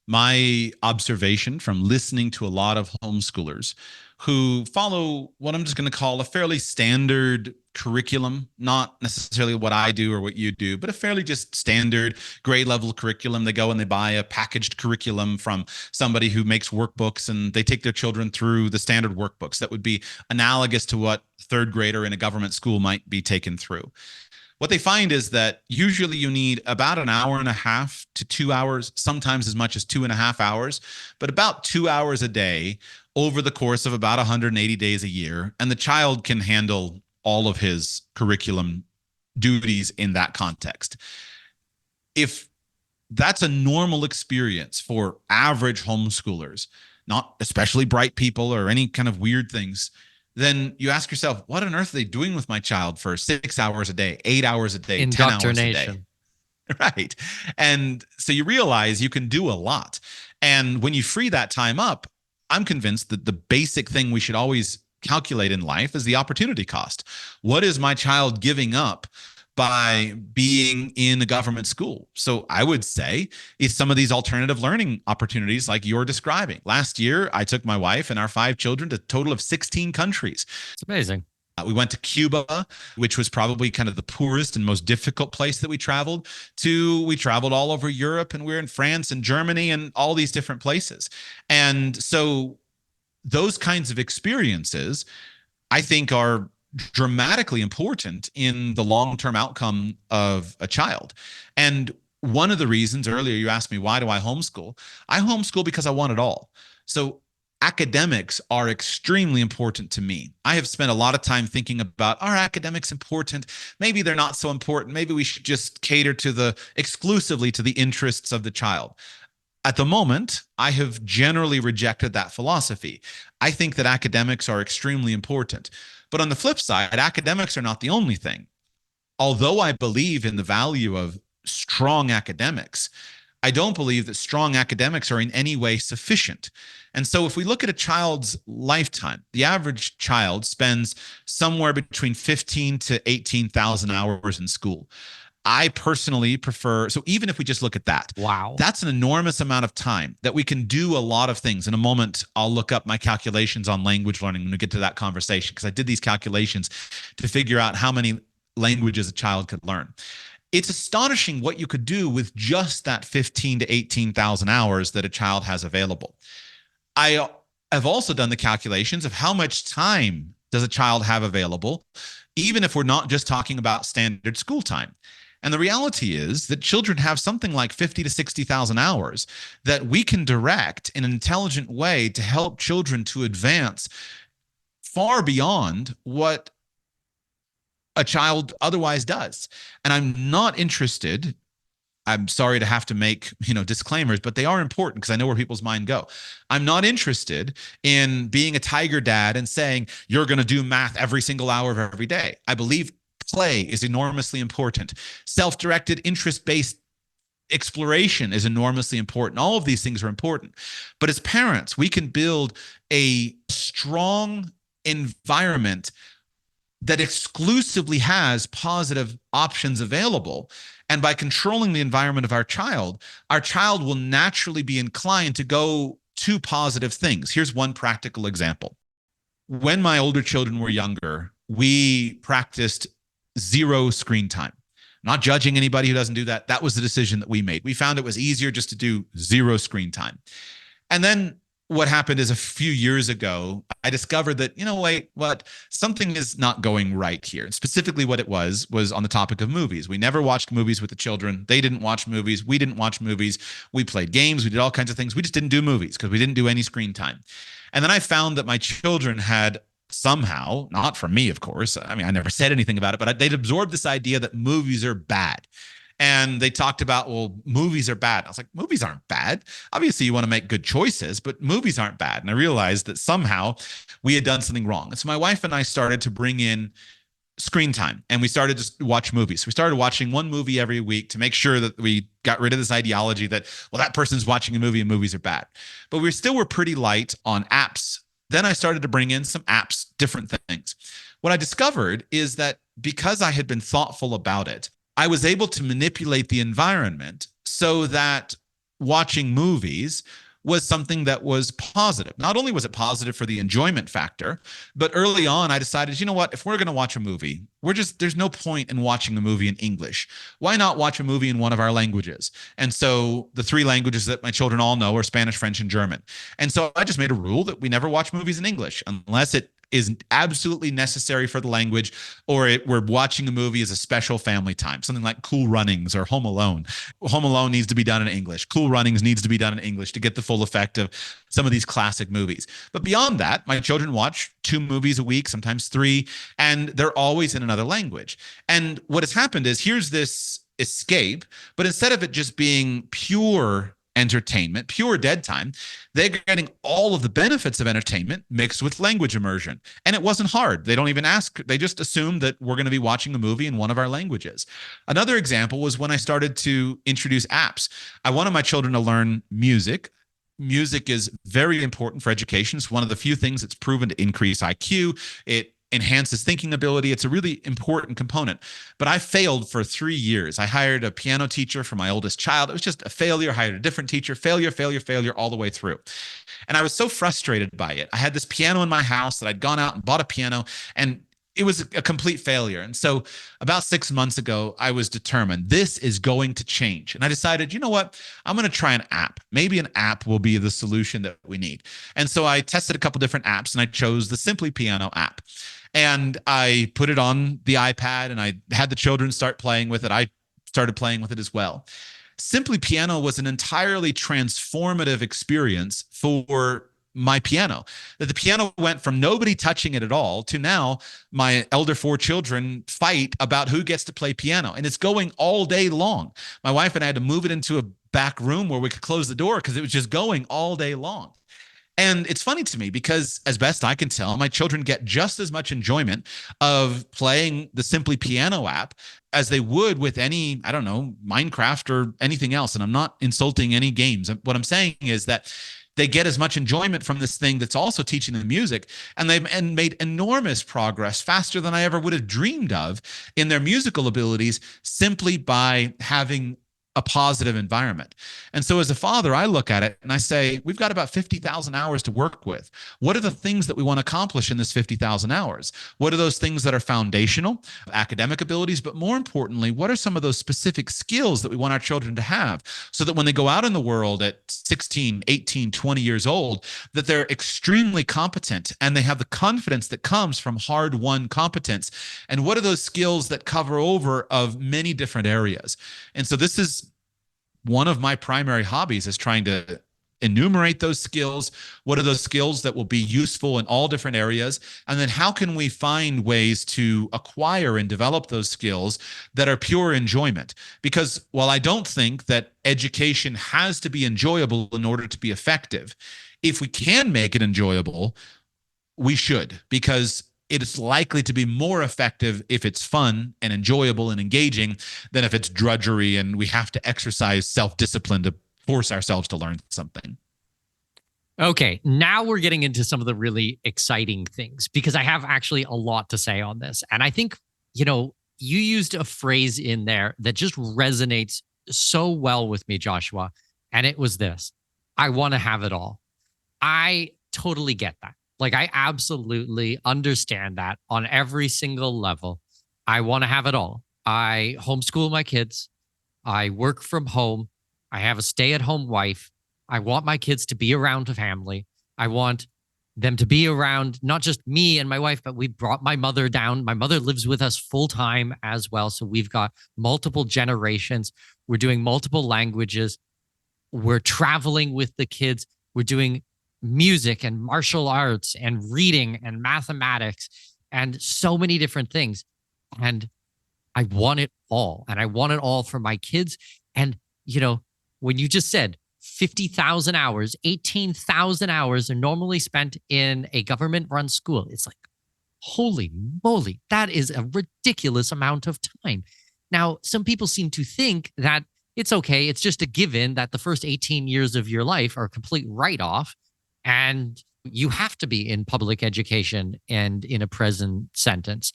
My observation from listening to a lot of homeschoolers who follow what I'm just going to call a fairly standard curriculum, not necessarily what I do or what you do, but a fairly just standard grade level curriculum. They go and they buy a packaged curriculum from somebody who makes workbooks, and they take their children through the standard workbooks that would be analogous to what third grader in a government school might be taken through. What they find is that usually you need about an hour and a half to 2 hours, sometimes as much as 2.5 hours, but about 2 hours a day over the course of about 180 days a year. And the child can handle all of his curriculum duties in that context. If that's a normal experience for average homeschoolers, not especially bright people or any kind of weird things, then you ask yourself, what on earth are they doing with my child for 6 hours a day, 8 hours a day, 10 hours a day? Right. And so you realize you can do a lot. And when you free that time up, I'm convinced that the basic thing we should always calculate in life is the opportunity cost. What is my child giving up by being in a government school? So I would say it's some of these alternative learning opportunities like you're describing. Last year, I took my wife and our 5 children to a total of 16 countries. It's amazing. We went to Cuba, which was probably kind of the poorest and most difficult place that we traveled to. We traveled all over Europe, and we were in France and Germany and all these different places. And so those kinds of experiences, I think, are dramatically important in the long-term outcome of a child. And one of the reasons, earlier you asked me, why do I homeschool? I homeschool because I want it all. So academics are extremely important to me. I have spent a lot of time thinking about, are academics important? Maybe they're not so important. Maybe we should just cater to exclusively to the interests of the child. At the moment, I have generally rejected that philosophy. I think that academics are extremely important. But on the flip side, academics are not the only thing. Although I believe in the value of strong academics, I don't believe that strong academics are in any way sufficient. And so if we look at a child's lifetime, the average child spends somewhere between 15 to 18,000 hours in school. I personally prefer, so even if we just look at that, wow, that's an enormous amount of time that we can do a lot of things. In a moment, I'll look up my calculations on language learning when we get to that conversation, because I did these calculations to figure out how many languages a child could learn. It's astonishing what you could do with just that 15 to 18,000 hours that a child has available. I have also done the calculations of how much time does a child have available, even if we're not just talking about standard school time. And the reality is that children have something like 50 to 60,000 hours that we can direct in an intelligent way to help children to advance far beyond what a child otherwise does. And I'm not interested, I'm sorry to have to make, disclaimers, but they are important because I know where people's mind go. I'm not interested in being a tiger dad and saying, you're going to do math every single hour of every day. I believe play is enormously important. Self-directed, interest-based exploration is enormously important. All of these things are important. But as parents, we can build a strong environment that exclusively has positive options available. And by controlling the environment of our child will naturally be inclined to go to positive things. Here's one practical example. When my older children were younger, we practiced zero screen time. Not judging anybody who doesn't do that. That was the decision that we made. We found it was easier just to do zero screen time. And then what happened is a few years ago, I discovered that, something is not going right here. And specifically what it was on the topic of movies. We never watched movies with the children. They didn't watch movies. We didn't watch movies. We played games. We did all kinds of things. We just didn't do movies because we didn't do any screen time. And then I found that my children had somehow, not from me, of course, I never said anything about it, but they'd absorbed this idea that movies are bad. And they talked about, well, movies are bad. I was like, movies aren't bad. Obviously, you want to make good choices, but movies aren't bad. And I realized that somehow we had done something wrong. And so my wife and I started to bring in screen time, and we started to watch movies. We started watching one movie every week to make sure that we got rid of this ideology that, well, that person's watching a movie and movies are bad. But we still were pretty light on apps. Then I started to bring in some apps, different things. What I discovered is that because I had been thoughtful about it, I was able to manipulate the environment so that watching movies was something that was positive. Not only was it positive for the enjoyment factor, but early on I decided, if we're going to watch a movie, there's no point in watching a movie in English. Why not watch a movie in one of our languages? And so the three languages that my children all know are Spanish, French, and German. And so I just made a rule that we never watch movies in English unless it is absolutely necessary for the language, or we're watching a movie as a special family time, something like Cool Runnings or Home Alone. Home Alone needs to be done in English. Cool Runnings needs to be done in English to get the full effect of some of these classic movies. But beyond that, my children watch 2 movies a week, sometimes 3, and they're always in another language. And what has happened is here's this escape, but instead of it just being pure entertainment, pure dead time, they're getting all of the benefits of entertainment mixed with language immersion. And it wasn't hard. They don't even ask. They just assume that we're going to be watching a movie in one of our languages. Another example was when I started to introduce apps. I wanted my children to learn music. Music is very important for education. It's one of the few things that's proven to increase IQ. It enhances thinking ability. It's a really important component. But I failed for 3 years. I hired a piano teacher for my oldest child. It was just a failure. I hired a different teacher, failure all the way through. And I was so frustrated by it. I had this piano in my house that I'd gone out and bought a piano, and it was a complete failure. And so about 6 months ago, I was determined this is going to change. And I decided, you know what? I'm going to try an app. Maybe an app will be the solution that we need. And so I tested a couple different apps and I chose the Simply Piano app. And I put it on the iPad and I had the children start playing with it. I started playing with it as well. Simply Piano was an entirely transformative experience for my piano. That the piano went from nobody touching it at all to now my elder 4 children fight about who gets to play piano. And it's going all day long. My wife and I had to move it into a back room where we could close the door because it was just going all day long. And it's funny to me because, as best I can tell, my children get just as much enjoyment of playing the Simply Piano app as they would with any, I don't know, Minecraft or anything else. And I'm not insulting any games. What I'm saying is that they get as much enjoyment from this thing that's also teaching them music. And they've made enormous progress, faster than I ever would have dreamed of, in their musical abilities simply by having a positive environment. And so as a father, I look at it and I say, we've got about 50,000 hours to work with. What are the things that we want to accomplish in this 50,000 hours? What are those things that are foundational, academic abilities, but more importantly, what are some of those specific skills that we want our children to have so that when they go out in the world at 16, 18, 20 years old, that they're extremely competent and they have the confidence that comes from hard-won competence? And what are those skills that cover over of many different areas? And so this is one of my primary hobbies, is trying to enumerate those skills. What are those skills that will be useful in all different areas? And then how can we find ways to acquire and develop those skills that are pure enjoyment? Because while I don't think that education has to be enjoyable in order to be effective, if we can make it enjoyable, we should, because it is likely to be more effective if it's fun and enjoyable and engaging than if it's drudgery and we have to exercise self-discipline to force ourselves to learn something. Okay, now we're getting into some of the really exciting things, because I have actually a lot to say on this. And I think, you used a phrase in there that just resonates so well with me, Joshua. And it was this: I want to have it all. I totally get that. Like, I absolutely understand that on every single level. I want to have it all. I homeschool my kids. I work from home. I have a stay-at-home wife. I want my kids to be around a family. I want them to be around not just me and my wife, but we brought my mother down. My mother lives with us full-time as well. So we've got multiple generations. We're doing multiple languages. We're traveling with the kids. We're doing music and martial arts and reading and mathematics and so many different things. And I want it all. And I want it all for my kids. And, when you just said 50,000 hours, 18,000 hours are normally spent in a government-run school, it's like, holy moly, that is a ridiculous amount of time. Now, some people seem to think that it's okay. It's just a given that the first 18 years of your life are a complete write-off, and you have to be in public education and in a present sentence.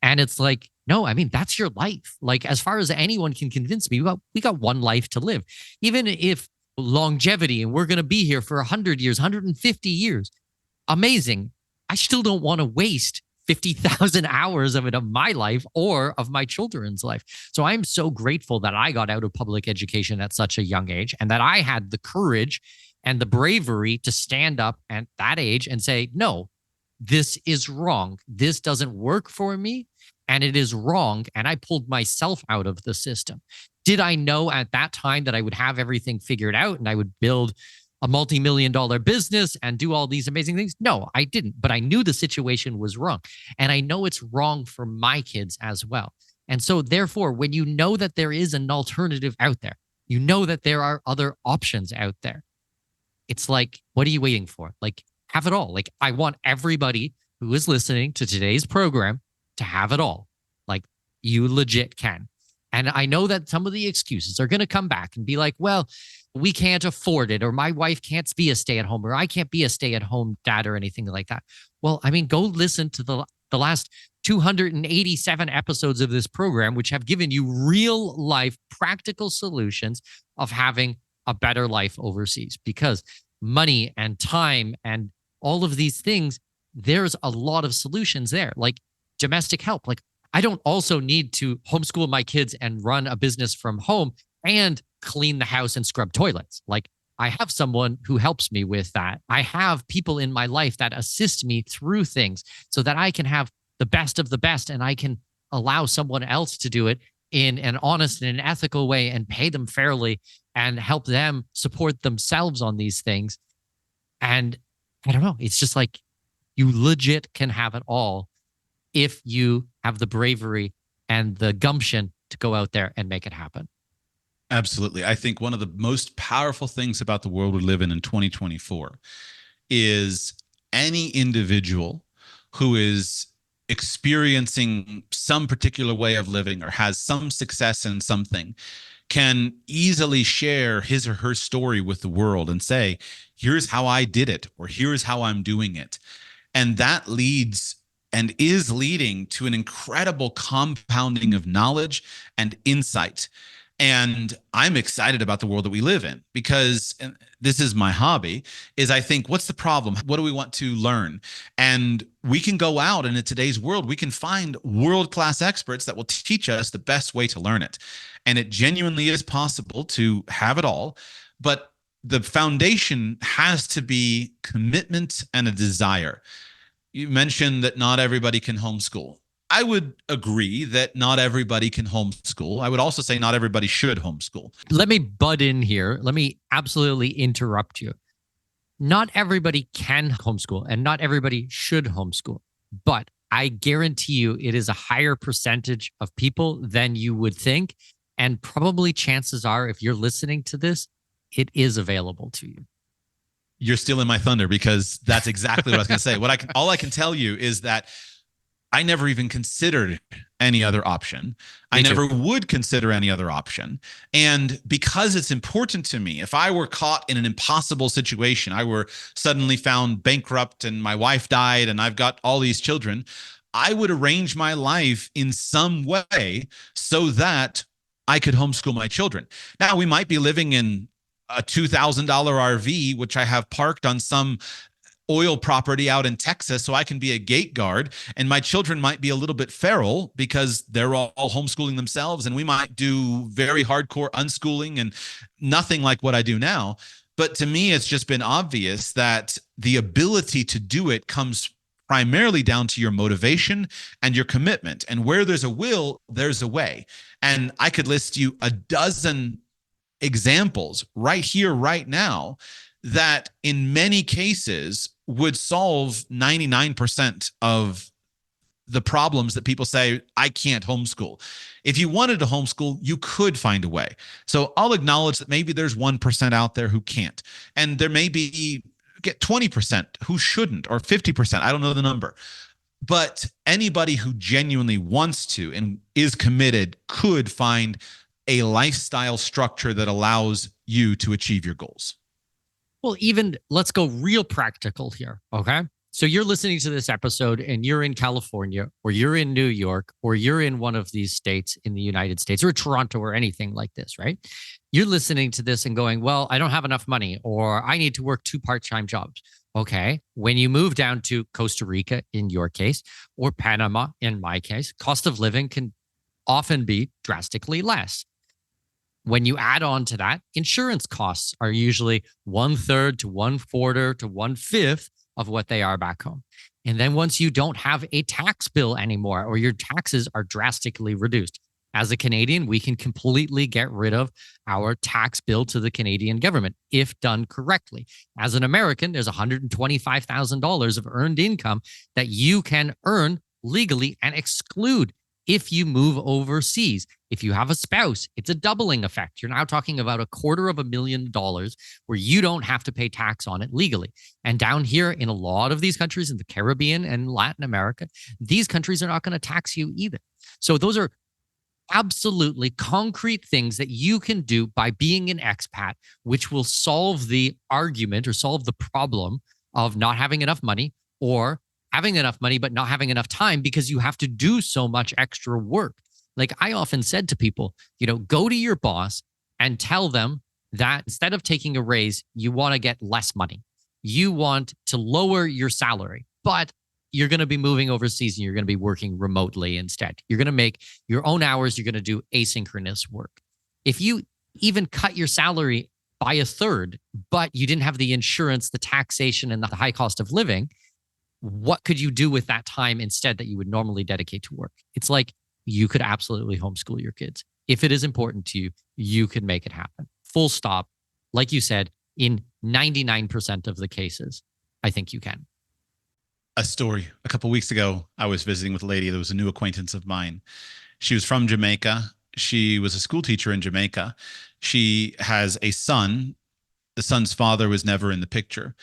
And it's like, no, I mean, that's your life. Like, as far as anyone can convince me, we got one life to live. Even if longevity, and we're going to be here for 100 years, 150 years, amazing. I still don't want to waste 50,000 hours of it, of my life or of my children's life. So I'm so grateful that I got out of public education at such a young age, and that I had the courage and the bravery to stand up at that age and say, no, this is wrong. This doesn't work for me, and it is wrong. And I pulled myself out of the system. Did I know at that time that I would have everything figured out and I would build a multi-million-dollar business and do all these amazing things? No, I didn't. But I knew the situation was wrong. And I know it's wrong for my kids as well. And so therefore, when you know that there is an alternative out there, you know that there are other options out there, it's like, what are you waiting for? Like, have it all. Like, I want everybody who is listening to today's program to have it all. Like, you legit can. And I know that some of the excuses are going to come back and be like, well, we can't afford it, or my wife can't be a stay-at-home, or I can't be a stay-at-home dad, or anything like that. Well, I mean, go listen to the last 287 episodes of this program, which have given you real life practical solutions of having a better life overseas, because money and time and all of these things, there's a lot of solutions there. Like, domestic help. Like, I don't also need to homeschool my kids and run a business from home and clean the house and scrub toilets. Like, I have someone who helps me with that. I have people in my life that assist me through things so that I can have the best of the best, and I can allow someone else to do it in an honest and an ethical way and pay them fairly and help them support themselves on these things. And I don't know, it's just like you legit can have it all if you have the bravery and the gumption to go out there and make it happen. Absolutely. I think one of the most powerful things about the world we live in 2024 is any individual who is experiencing some particular way of living or has some success in something can easily share his or her story with the world and say, here's how I did it, or here's how I'm doing it. And that leads and is leading to an incredible compounding of knowledge and insight. And I'm excited about the world that we live in, because this is my hobby, is I think, what's the problem? What do we want to learn? And we can go out, and in today's world, we can find world-class experts that will teach us the best way to learn it. And it genuinely is possible to have it all, but the foundation has to be commitment and a desire. You mentioned that not everybody can homeschool. I would agree that not everybody can homeschool. I would also say not everybody should homeschool. Let me butt in here. Let me absolutely interrupt you. Not everybody can homeschool and not everybody should homeschool, but I guarantee you it is a higher percentage of people than you would think. And probably chances are, if you're listening to this, it is available to you. You're stealing my thunder, because that's exactly what I was going to say. All I can tell you is that I never even considered any other option. I never would consider any other option. And because it's important to me, if I were caught in an impossible situation, I were suddenly found bankrupt and my wife died and I've got all these children, I would arrange my life in some way so that I could homeschool my children. Now, we might be living in a $2,000 RV, which I have parked on some oil property out in Texas so I can be a gate guard, and my children might be a little bit feral because they're all homeschooling themselves, and we might do very hardcore unschooling and nothing like what I do now. But to me, it's just been obvious that the ability to do it comes primarily down to your motivation and your commitment. And where there's a will, there's a way. And I could list you a dozen examples right here, right now, that in many cases would solve 99% of the problems that people say, I can't homeschool. If you wanted to homeschool, you could find a way. So I'll acknowledge that maybe there's 1% out there who can't. And there may be get 20% who shouldn't, or 50%. I don't know the number. But anybody who genuinely wants to and is committed could find a lifestyle structure that allows you to achieve your goals. Well, even let's go real practical here. Okay. So you're listening to this episode and you're in California, or you're in New York, or you're in one of these states in the United States, or Toronto, or anything like this, right? You're listening to this and going, well, I don't have enough money, or I need to work 2 part-time jobs. Okay. When you move down to Costa Rica, in your case, or Panama, in my case, cost of living can often be drastically less. When you add on to that, insurance costs are usually 1/3 to 1/4 to 1/5 of what they are back home. And then once you don't have a tax bill anymore, or your taxes are drastically reduced. As a Canadian, we can completely get rid of our tax bill to the Canadian government if done correctly. As an American, there's $125,000 of earned income that you can earn legally and exclude if you move overseas. If you have a spouse, it's a doubling effect. You're now talking about $250,000 where you don't have to pay tax on it legally. And down here in a lot of these countries, in the Caribbean and Latin America, these countries are not going to tax you either. So those are absolutely concrete things that you can do by being an expat, which will solve the argument or solve the problem of not having enough money, or having enough money but not having enough time because you have to do so much extra work. Like I often said to people, go to your boss and tell them that instead of taking a raise, you want to get less money. You want to lower your salary, but you're going to be moving overseas and you're going to be working remotely instead. You're going to make your own hours. You're going to do asynchronous work. If you even cut your salary by a third, but you didn't have the insurance, the taxation, and the high cost of living, what could you do with that time instead that you would normally dedicate to work? It's like you could absolutely homeschool your kids. If it is important to you, you could make it happen. Full stop. Like you said, in 99% of the cases, I think you can. A story. A couple of weeks ago, I was visiting with a lady that was a new acquaintance of mine. She was from Jamaica. She was a school teacher in Jamaica. She has a son. The son's father was never in the picture.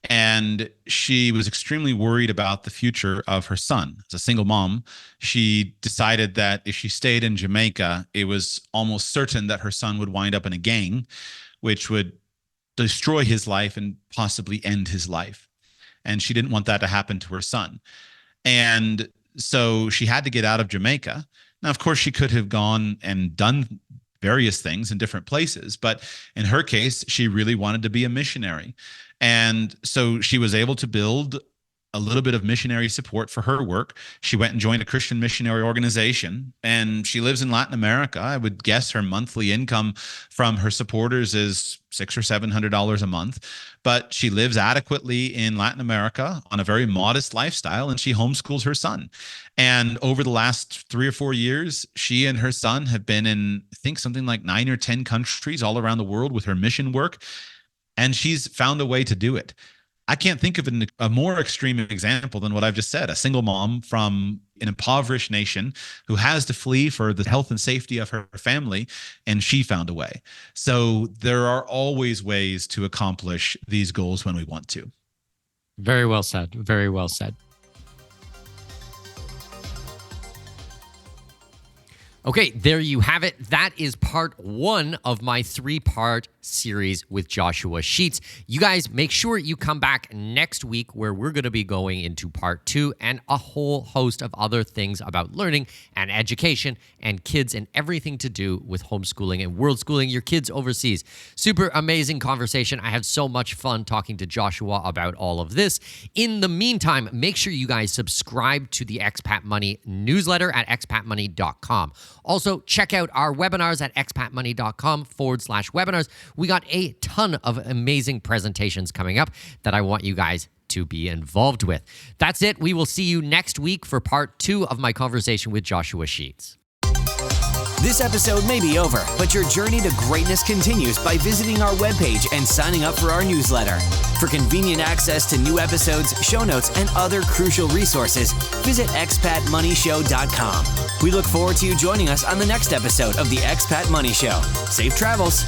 And she was extremely worried about the future of her son. As a single mom, she decided that if she stayed in Jamaica, it was almost certain that her son would wind up in a gang, which would destroy his life and possibly end his life. And she didn't want that to happen to her son. And so she had to get out of Jamaica. Now, of course, she could have gone and done various things in different places, but in her case, she really wanted to be a missionary. And so she was able to build a little bit of missionary support for her work. She went and joined a Christian missionary organization, and she lives in Latin America. I would guess her monthly income from her supporters is $600 or $700 a month, but she lives adequately in Latin America on a very modest lifestyle, and she homeschools her son. And over the last 3 or 4 years, she and her son have been in, I think, something like 9 or 10 countries all around the world with her mission work, and she's found a way to do it. I can't think of a more extreme example than what I've just said. A single mom from an impoverished nation who has to flee for the health and safety of her family, and she found a way. So there are always ways to accomplish these goals when we want to. Very well said. Very well said. Okay, there you have it. That is part 1 of my 3-part series with Joshua Sheets. You guys make sure you come back next week where we're going to be going into part 2 and a whole host of other things about learning and education and kids and everything to do with homeschooling and world schooling your kids overseas. Super amazing conversation. I had so much fun talking to Joshua about all of this. In the meantime, make sure you guys subscribe to the Expat Money newsletter at expatmoney.com. Also, check out our webinars at expatmoney.com/webinars. We got a ton of amazing presentations coming up that I want you guys to be involved with. That's it. We will see you next week for part 2 of my conversation with Joshua Sheets. This episode may be over, but your journey to greatness continues by visiting our webpage and signing up for our newsletter. For convenient access to new episodes, show notes, and other crucial resources, visit expatmoneyshow.com. We look forward to you joining us on the next episode of the Expat Money Show. Safe travels.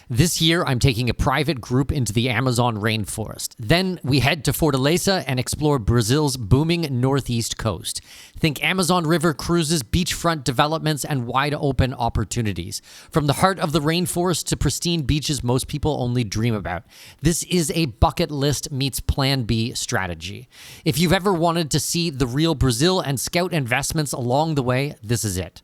This year, I'm taking a private group into the Amazon rainforest. Then we head to Fortaleza and explore Brazil's booming northeast coast. Think Amazon River cruises, beachfront developments, and wide open opportunities. From the heart of the rainforest to pristine beaches most people only dream about. This is a bucket list meets Plan B strategy. If you've ever wanted to see the real Brazil and scout investments along the way, this is it.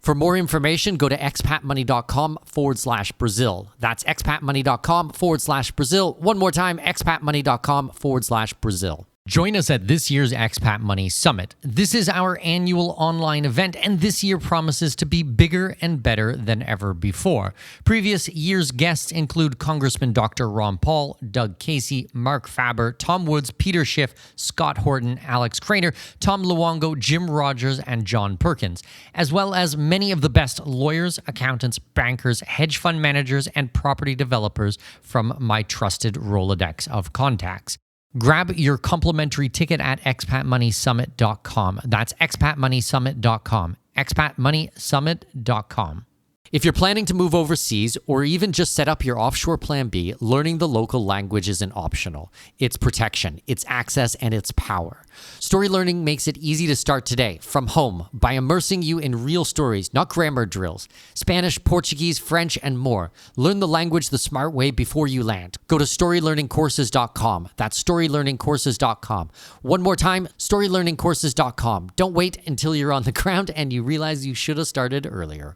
For more information, go to expatmoney.com/Brazil. That's expatmoney.com/Brazil. One more time, expatmoney.com/Brazil. Join us at this year's Expat Money Summit. This is our annual online event, and this year promises to be bigger and better than ever before. Previous year's guests include Congressman Dr. Ron Paul, Doug Casey, Mark Faber, Tom Woods, Peter Schiff, Scott Horton, Alex Craner, Tom Luongo, Jim Rogers, and John Perkins, as well as many of the best lawyers, accountants, bankers, hedge fund managers, and property developers from my trusted Rolodex of contacts. Grab your complimentary ticket at expatmoneysummit.com. That's expatmoneysummit.com. expatmoneysummit.com. If you're planning to move overseas or even just set up your offshore plan B, learning the local language isn't optional. It's protection, it's access, and it's power. Story Learning makes it easy to start today from home by immersing you in real stories, not grammar drills. Spanish, Portuguese, French, and more. Learn the language the smart way before you land. Go to StoryLearningCourses.com. That's StoryLearningCourses.com. One more time, StoryLearningCourses.com. Don't wait until you're on the ground and you realize you should have started earlier.